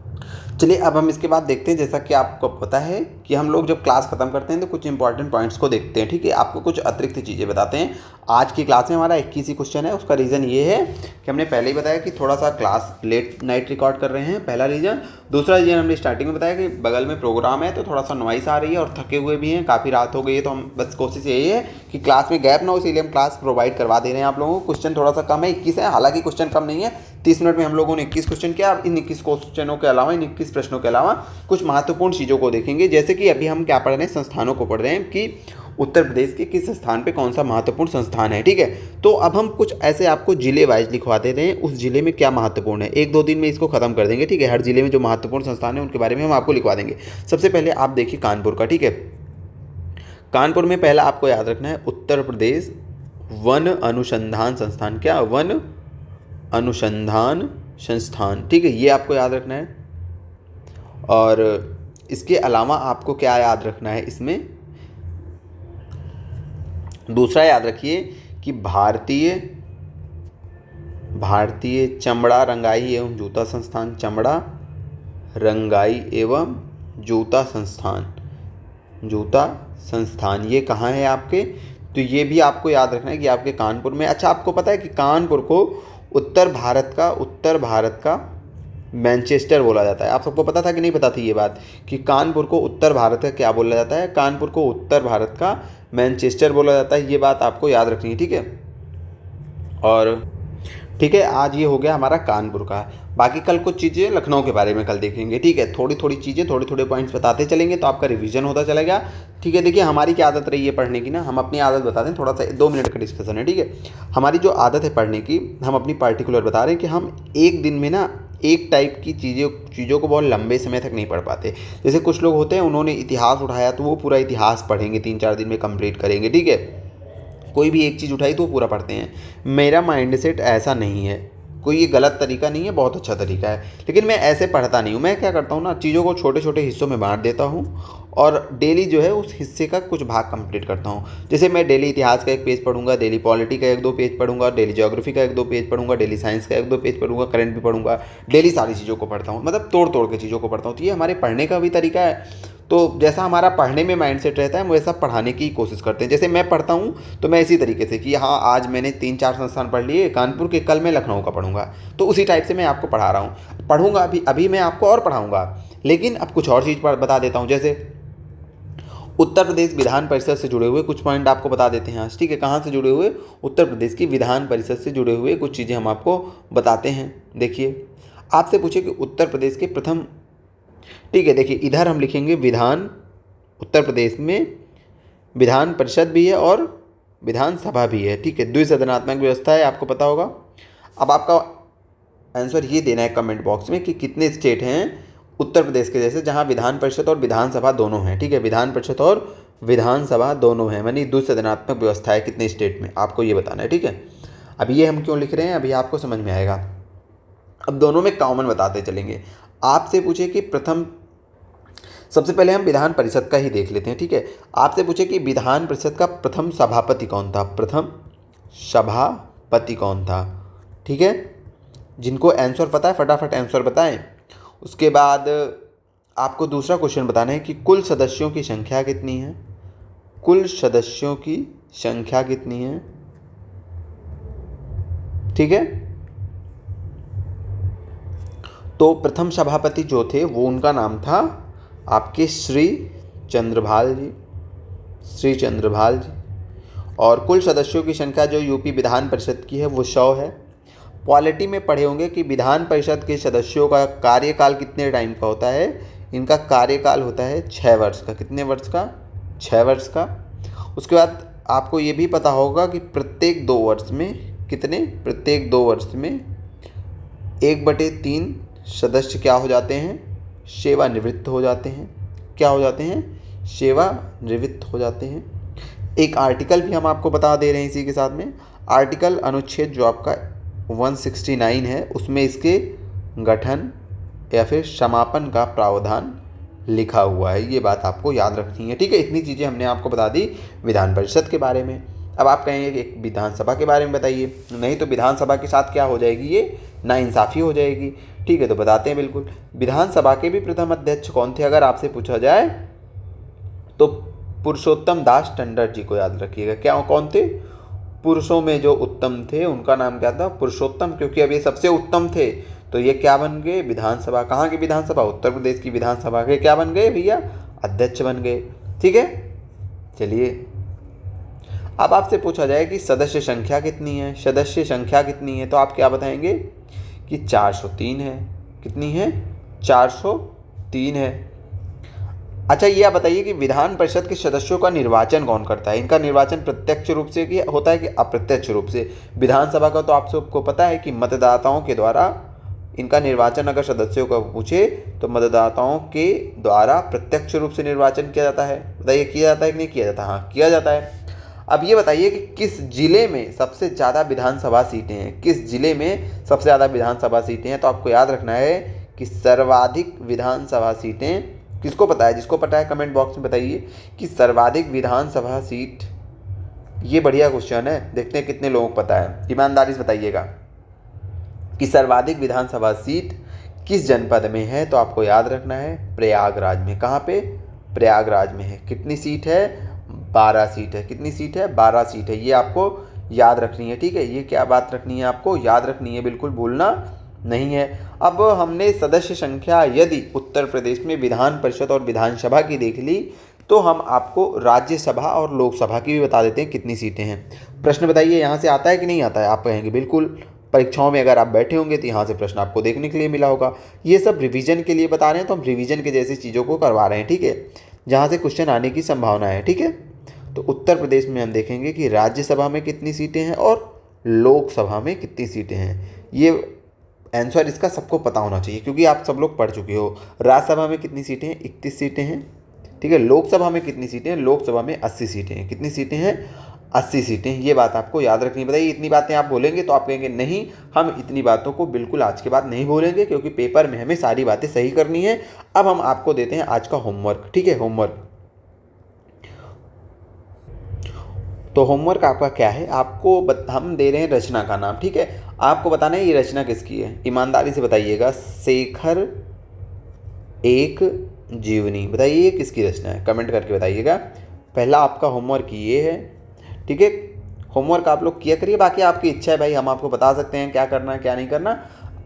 चलिए अब हम इसके बाद देखते हैं, जैसा कि आपको पता है कि हम लोग जब क्लास ख़त्म करते हैं तो कुछ इंपॉर्टेंट पॉइंट्स को देखते हैं। ठीक है, आपको कुछ अतिरिक्त चीज़ें बताते हैं। आज की क्लास में हमारा 21 ही क्वेश्चन है। उसका रीज़न ये है कि हमने पहले ही बताया कि थोड़ा सा क्लास लेट नाइट रिकॉर्ड कर रहे हैं, पहला रीज़न। दूसरा रीज़न हमने स्टार्टिंग में बताया कि बगल में प्रोग्राम है तो थोड़ा सा नॉइस आ रही है और थके हुए भी हैं, काफ़ी रात हो गई है। तो हम बस कोशिश यही है कि क्लास में गैप ना हो, इसीलिए हम क्लास प्रोवाइड करवा दे रहे हैं आप लोगों को। क्वेश्चन थोड़ा सा कम है, 21 है, हालांकि क्वेश्चन कम नहीं है। 30 मिनट में हम लोगों ने 21 क्वेश्चन किया। अब इन 21 क्वेश्चनों के अलावा, इन 21 प्रश्नों के अलावा कुछ महत्वपूर्ण चीज़ों को देखेंगे। जैसे कि अभी हम क्या पढ़ रहे हैं, संस्थानों को पढ़ रहे हैं कि उत्तर प्रदेश के किस स्थान पे कौन सा महत्वपूर्ण संस्थान है। ठीक है, तो अब हम कुछ ऐसे आपको जिले वाइज लिखवा देते हैं, उस जिले में क्या महत्वपूर्ण है। 1-2 दिन में इसको खत्म कर देंगे। ठीक है, हर जिले में जो महत्वपूर्ण संस्थान है उनके बारे में हम आपको लिखवा देंगे। सबसे पहले आप देखिए कानपुर का। ठीक है, कानपुर में पहला आपको याद रखना है उत्तर प्रदेश वन अनुसंधान संस्थान। क्या? वन अनुसंधान संस्थान। ठीक है, ये आपको याद रखना है। और इसके अलावा आपको क्या याद रखना है इसमें? दूसरा याद रखिए कि भारतीय चमड़ा रंगाई एवं जूता संस्थान, चमड़ा रंगाई एवं जूता संस्थान ये कहाँ है आपके? तो ये भी आपको याद रखना है कि आपके कानपुर में। अच्छा, आपको पता है कि कानपुर को उत्तर भारत का मैनचेस्टर बोला जाता है। आप सबको पता था कि नहीं पता थी ये बात कि कानपुर को उत्तर भारत का क्या बोला जाता है? कानपुर को उत्तर भारत का मैनचेस्टर बोला जाता है। ये बात आपको याद रखनी है। ठीक है, और ठीक है, आज ये हो गया हमारा कानपुर का। बाकी कल कुछ चीज़ें लखनऊ के बारे में कल देखेंगे। ठीक है, थोड़ी थोड़ी चीज़ें, थोड़े थोड़े पॉइंट्स बताते चलेंगे तो आपका रिवीजन होता चलेगा। ठीक है, देखिए हमारी क्या आदत रही है पढ़ने की ना, हम अपनी आदत बताते हैं। थोड़ा सा 2 मिनट का डिस्कशन है। ठीक है, हमारी जो आदत है पढ़ने की, हम अपनी पार्टिकुलर बता रहे हैं कि हम एक दिन में ना एक टाइप की चीज़ों को बहुत लंबे समय तक नहीं पढ़ पाते। जैसे कुछ लोग होते हैं, उन्होंने इतिहास उठाया तो वो पूरा इतिहास पढ़ेंगे, 3-4 दिन में कंप्लीट करेंगे। ठीक है, कोई भी एक चीज़ उठाई तो वो पूरा पढ़ते हैं। मेरा माइंडसेट ऐसा नहीं है। कोई ये गलत तरीका नहीं है, बहुत अच्छा तरीका है। लेकिन मैं ऐसे पढ़ता नहीं हूँ, मैं क्या करता हूँ ना, चीज़ों को छोटे छोटे हिस्सों में बांट देता हूँ और डेली जो है उस हिस्से का कुछ भाग कंप्लीट करता हूँ। जैसे मैं डेली इतिहास का एक पेज पढ़ूंगा, डेली पॉलिटी का 1-2 पेज पढ़ूंगा, डेली ज्योग्राफी का 1-2 पेज पढ़ूंगा, डेली साइंस का 1-2 पेज पढ़ूंगा, करंट भी पढ़ूंगा, डेली सारी चीज़ों को पढ़ता हूँ, मतलब तोड़ तोड़ के चीज़ों को पढ़ता हूँ। तो ये हमारे पढ़ने का भी तरीका है। तो जैसा हमारा पढ़ने में माइंडसेट रहता है, हम वैसा पढ़ाने की कोशिश करते हैं। जैसे मैं पढ़ता हूँ तो मैं इसी तरीके से कि हाँ आज मैंने 3-4 संस्थान पढ़ लिए कानपुर के, कल मैं लखनऊ का पढ़ूंगा, तो उसी टाइप से मैं आपको पढ़ा रहा हूँ। पढ़ूंगा अभी मैं आपको और पढ़ाऊँगा, लेकिन अब कुछ और चीज़ बता देता हूँ। जैसे उत्तर प्रदेश विधान परिषद से जुड़े हुए कुछ पॉइंट आपको बता देते हैं आज, ठीक है। कहाँ से जुड़े हुए? उत्तर प्रदेश की विधान परिषद से जुड़े हुए कुछ चीज़ें हम आपको बताते हैं। देखिए, आपसे पूछे कि उत्तर प्रदेश के प्रथम, ठीक है, देखिए इधर हम लिखेंगे विधान, उत्तर प्रदेश में विधान परिषद भी है और विधानसभा भी है, ठीक है। द्विसदनात्मक व्यवस्था है, आपको पता होगा। अब आपका आंसर ये देना है कमेंट बॉक्स में कि कितने स्टेट हैं उत्तर प्रदेश के जैसे जहां विधान परिषद और विधानसभा दोनों हैं, ठीक है। विधान परिषद और विधानसभा दोनों हैं, यानी द्विसदनात्मक व्यवस्था है कितने स्टेट में, आपको ये बताना है, ठीक है। अब ये हम क्यों लिख रहे हैं अभी आपको समझ में आएगा। अब दोनों में कॉमन बताते चलेंगे। आपसे पूछे कि प्रथम, सबसे पहले हम विधान परिषद का ही देख लेते हैं, ठीक है। आपसे पूछे कि विधान परिषद का प्रथम सभापति कौन था, प्रथम सभापति कौन था, ठीक है। जिनको आंसर पता है फटाफट आंसर बताएं। उसके बाद आपको दूसरा क्वेश्चन बताना है कि कुल सदस्यों की संख्या कितनी है, कुल सदस्यों की संख्या कितनी है, ठीक है। तो प्रथम सभापति जो थे वो, उनका नाम था आपके श्री चंद्रभाल जी, श्री चंद्रभाल जी। और कुल सदस्यों की संख्या जो यूपी विधान परिषद की है वो 100 है। पॉलिटी में पढ़े होंगे कि विधान परिषद के सदस्यों का कार्यकाल कितने टाइम का होता है, इनका कार्यकाल होता है 6 वर्ष का। कितने वर्ष का? 6 वर्ष का। उसके बाद आपको ये भी पता होगा कि प्रत्येक 2 वर्ष में कितने, प्रत्येक 2 वर्ष में 1/3 सदस्य क्या हो जाते हैं, सेवानिवृत्त हो जाते हैं। क्या हो जाते हैं? सेवानिवृत्त हो जाते हैं। एक आर्टिकल भी हम आपको बता दे रहे हैं इसी के साथ में, आर्टिकल अनुच्छेद जो आपका 169 है उसमें इसके गठन या फिर समापन का प्रावधान लिखा हुआ है। ये बात आपको याद रखनी है, ठीक है। इतनी चीज़ें हमने आपको बता दी विधान परिषद के बारे में। अब आप कहेंगे कि एक विधानसभा के बारे में बताइए, नहीं तो विधानसभा के साथ क्या हो जाएगी, ये नाइंसाफ़ी हो जाएगी, ठीक है। तो बताते हैं बिल्कुल। विधानसभा के भी प्रथम अध्यक्ष कौन थे अगर आपसे पूछा जाए तो पुरुषोत्तम दास टंडन जी को याद रखिएगा। क्या, कौन थे? पुरुषों में जो उत्तम थे उनका नाम क्या था? पुरुषोत्तम, क्योंकि अब ये सबसे उत्तम थे तो ये क्या बन गए? विधानसभा। कहाँ की विधानसभा? उत्तर प्रदेश की विधानसभा के क्या बन गए भैया? अध्यक्ष बन गए, ठीक है। चलिए, अब आपसे पूछा जाए कि सदस्य संख्या कितनी है, सदस्य संख्या कितनी है, तो आप क्या बताएंगे कि 403 है। कितनी है? 403 है। अच्छा, ये आप बताइए कि विधान परिषद के सदस्यों का निर्वाचन कौन करता है? इनका निर्वाचन प्रत्यक्ष रूप से होता है कि अप्रत्यक्ष रूप से? विधानसभा का तो आप सबको पता है कि मतदाताओं के द्वारा इनका निर्वाचन, अगर सदस्यों का पूछे तो मतदाताओं के द्वारा प्रत्यक्ष रूप से निर्वाचन किया जाता है। बताइए, किया जाता है कि नहीं किया जाता? हाँ, किया जाता है। अब ये बताइए कि किस जिले में सबसे ज़्यादा विधानसभा सीटें हैं, किस जिले में सबसे ज़्यादा विधानसभा सीटें हैं? तो आपको याद रखना है कि सर्वाधिक विधानसभा सीटें, किसको पता है? जिसको पता है कमेंट बॉक्स में बताइए कि सर्वाधिक विधानसभा सीट। ये बढ़िया क्वेश्चन है, देखते हैं कितने लोगों को पता है। ईमानदारी से बताइएगा कि सर्वाधिक विधानसभा सीट किस जनपद में है? तो आपको याद रखना है प्रयागराज में। कहाँ पे? प्रयागराज में है। कितनी सीट है? 12 सीट है। कितनी सीट है? 12 सीट है। ये आपको याद रखनी है, ठीक है। ये क्या बात रखनी है? आपको याद रखनी है, बिल्कुल भूलना नहीं है। अब हमने सदस्य संख्या यदि उत्तर प्रदेश में विधान परिषद और विधानसभा की देख ली तो हम आपको राज्यसभा और लोकसभा की भी बता देते हैं कितनी सीटें हैं। प्रश्न बताइए यहाँ से आता है कि नहीं आता है? आप कहेंगे बिल्कुल, परीक्षाओं में अगर आप बैठे होंगे तो यहाँ से प्रश्न आपको देखने के लिए मिला होगा। ये सब रिवीजन के लिए बता रहे हैं, तो हम रिवीजन के जैसी चीज़ों को करवा रहे हैं, ठीक है, जहाँ से क्वेश्चन आने की संभावना है, ठीक है। तो उत्तर प्रदेश में हम देखेंगे कि राज्यसभा में कितनी सीटें हैं और लोकसभा में कितनी सीटें हैं। ये आंसर इसका सबको पता होना चाहिए क्योंकि आप सब लोग पढ़ चुके हो। राज्यसभा में कितनी सीटें हैं? 31 सीटें हैं, ठीक है। लोकसभा में कितनी सीटें हैं? लोकसभा में 80 सीटें हैं। कितनी सीटें हैं? 80 सीटें। ये बात आपको याद रखनी बताइए। इतनी बातें आप बोलेंगे तो आप कहेंगे नहीं, हम इतनी बातों को बिल्कुल आज के बाद नहीं बोलेंगे, क्योंकि पेपर में हमें सारी बातें सही करनी है। अब हम आपको देते हैं आज का होमवर्क, ठीक है। होमवर्क, तो होमवर्क आपका क्या है, आपको हम दे रहे हैं रचना का नाम, ठीक है। आपको बताना है ये रचना किसकी है, ईमानदारी से बताइएगा। शेखर एक जीवनी, बताइए ये किसकी रचना है, कमेंट करके बताइएगा। पहला आपका होमवर्क ये है, ठीक है। होमवर्क आप लोग किया करिए, बाकी आपकी इच्छा है भाई, हम आपको बता सकते हैं क्या करना है क्या नहीं करना।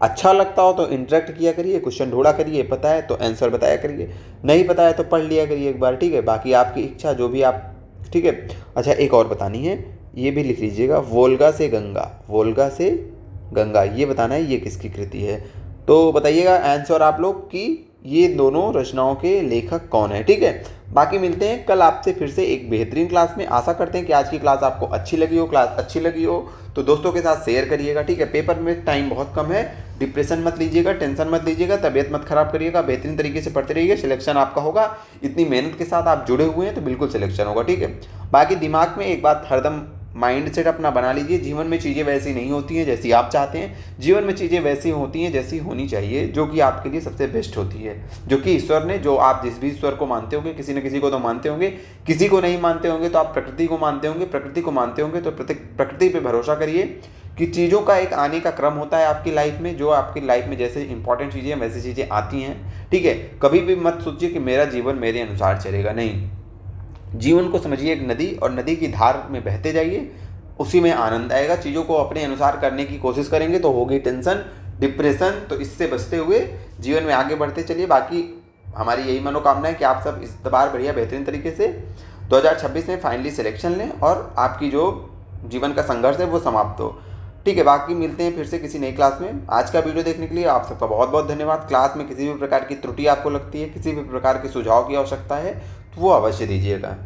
अच्छा लगता हो तो इंटरेक्ट किया करिए, क्वेश्चन ढूंढा करिए, पता है तो आंसर बताया करिए, नहीं पता है तो पढ़ लिया करिए एक बार, ठीक है। बाकी आपकी इच्छा जो भी आप, ठीक है। अच्छा एक और बतानी है, ये भी लिख लीजिएगा, वोल्गा से गंगा, वोल्गा से गंगा, ये बताना है ये किसकी कृति है। तो बताइएगा आंसर आप लोग कि ये दोनों रचनाओं के लेखक कौन है, ठीक है। बाकी मिलते हैं कल आपसे फिर से एक बेहतरीन क्लास में। आशा करते हैं कि आज की क्लास आपको अच्छी लगी हो। क्लास अच्छी लगी हो तो दोस्तों के साथ शेयर करिएगा, ठीक है। पेपर में टाइम बहुत कम है, डिप्रेशन मत लीजिएगा, टेंशन मत लीजिएगा, तबीयत मत खराब करिएगा, बेहतरीन तरीके से पढ़ते रहिए, सिलेक्शन आपका होगा। इतनी मेहनत के साथ आप जुड़े हुए हैं तो बिल्कुल सिलेक्शन होगा, ठीक है। बाकी दिमाग में एक बात हरदम माइंड सेट अपना बना लीजिए, जीवन में चीज़ें वैसी नहीं होती हैं जैसी आप चाहते हैं, जीवन में चीज़ें वैसी होती हैं जैसी होनी चाहिए, जो कि आपके लिए सबसे बेस्ट होती है, जो कि ईश्वर ने, जो आप जिस भी ईश्वर को मानते होंगे, किसी न किसी को तो मानते होंगे, किसी को नहीं मानते होंगे तो आप प्रकृति को मानते होंगे, प्रकृति को मानते होंगे तो प्रकृति पे भरोसा करिए कि चीज़ों का एक आने का क्रम होता है आपकी लाइफ में, जो आपकी लाइफ में जैसे इंपॉर्टेंट चीज़ें वैसी चीज़ें आती हैं, ठीक है। कभी भी मत सोचिए कि मेरा जीवन मेरे अनुसार चलेगा, नहीं। जीवन को समझिए एक नदी, और नदी की धार में बहते जाइए, उसी में आनंद आएगा। चीज़ों को अपने अनुसार करने की कोशिश करेंगे तो होगी टेंशन, डिप्रेशन, तो इससे बचते हुए जीवन में आगे बढ़ते चलिए। बाकी हमारी यही मनोकामना है कि आप सब इस बार बढ़िया बेहतरीन तरीके से 2026 में फाइनली सिलेक्शन लें और आपकी जो जीवन का संघर्ष है वो समाप्त हो, ठीक है। बाकी मिलते हैं फिर से किसी नई क्लास में। आज का वीडियो देखने के लिए आप सबका बहुत बहुत धन्यवाद। क्लास में किसी भी प्रकार की त्रुटि आपको लगती है, किसी भी प्रकार के सुझाव की आवश्यकता है तो वो अवश्य दीजिएगा।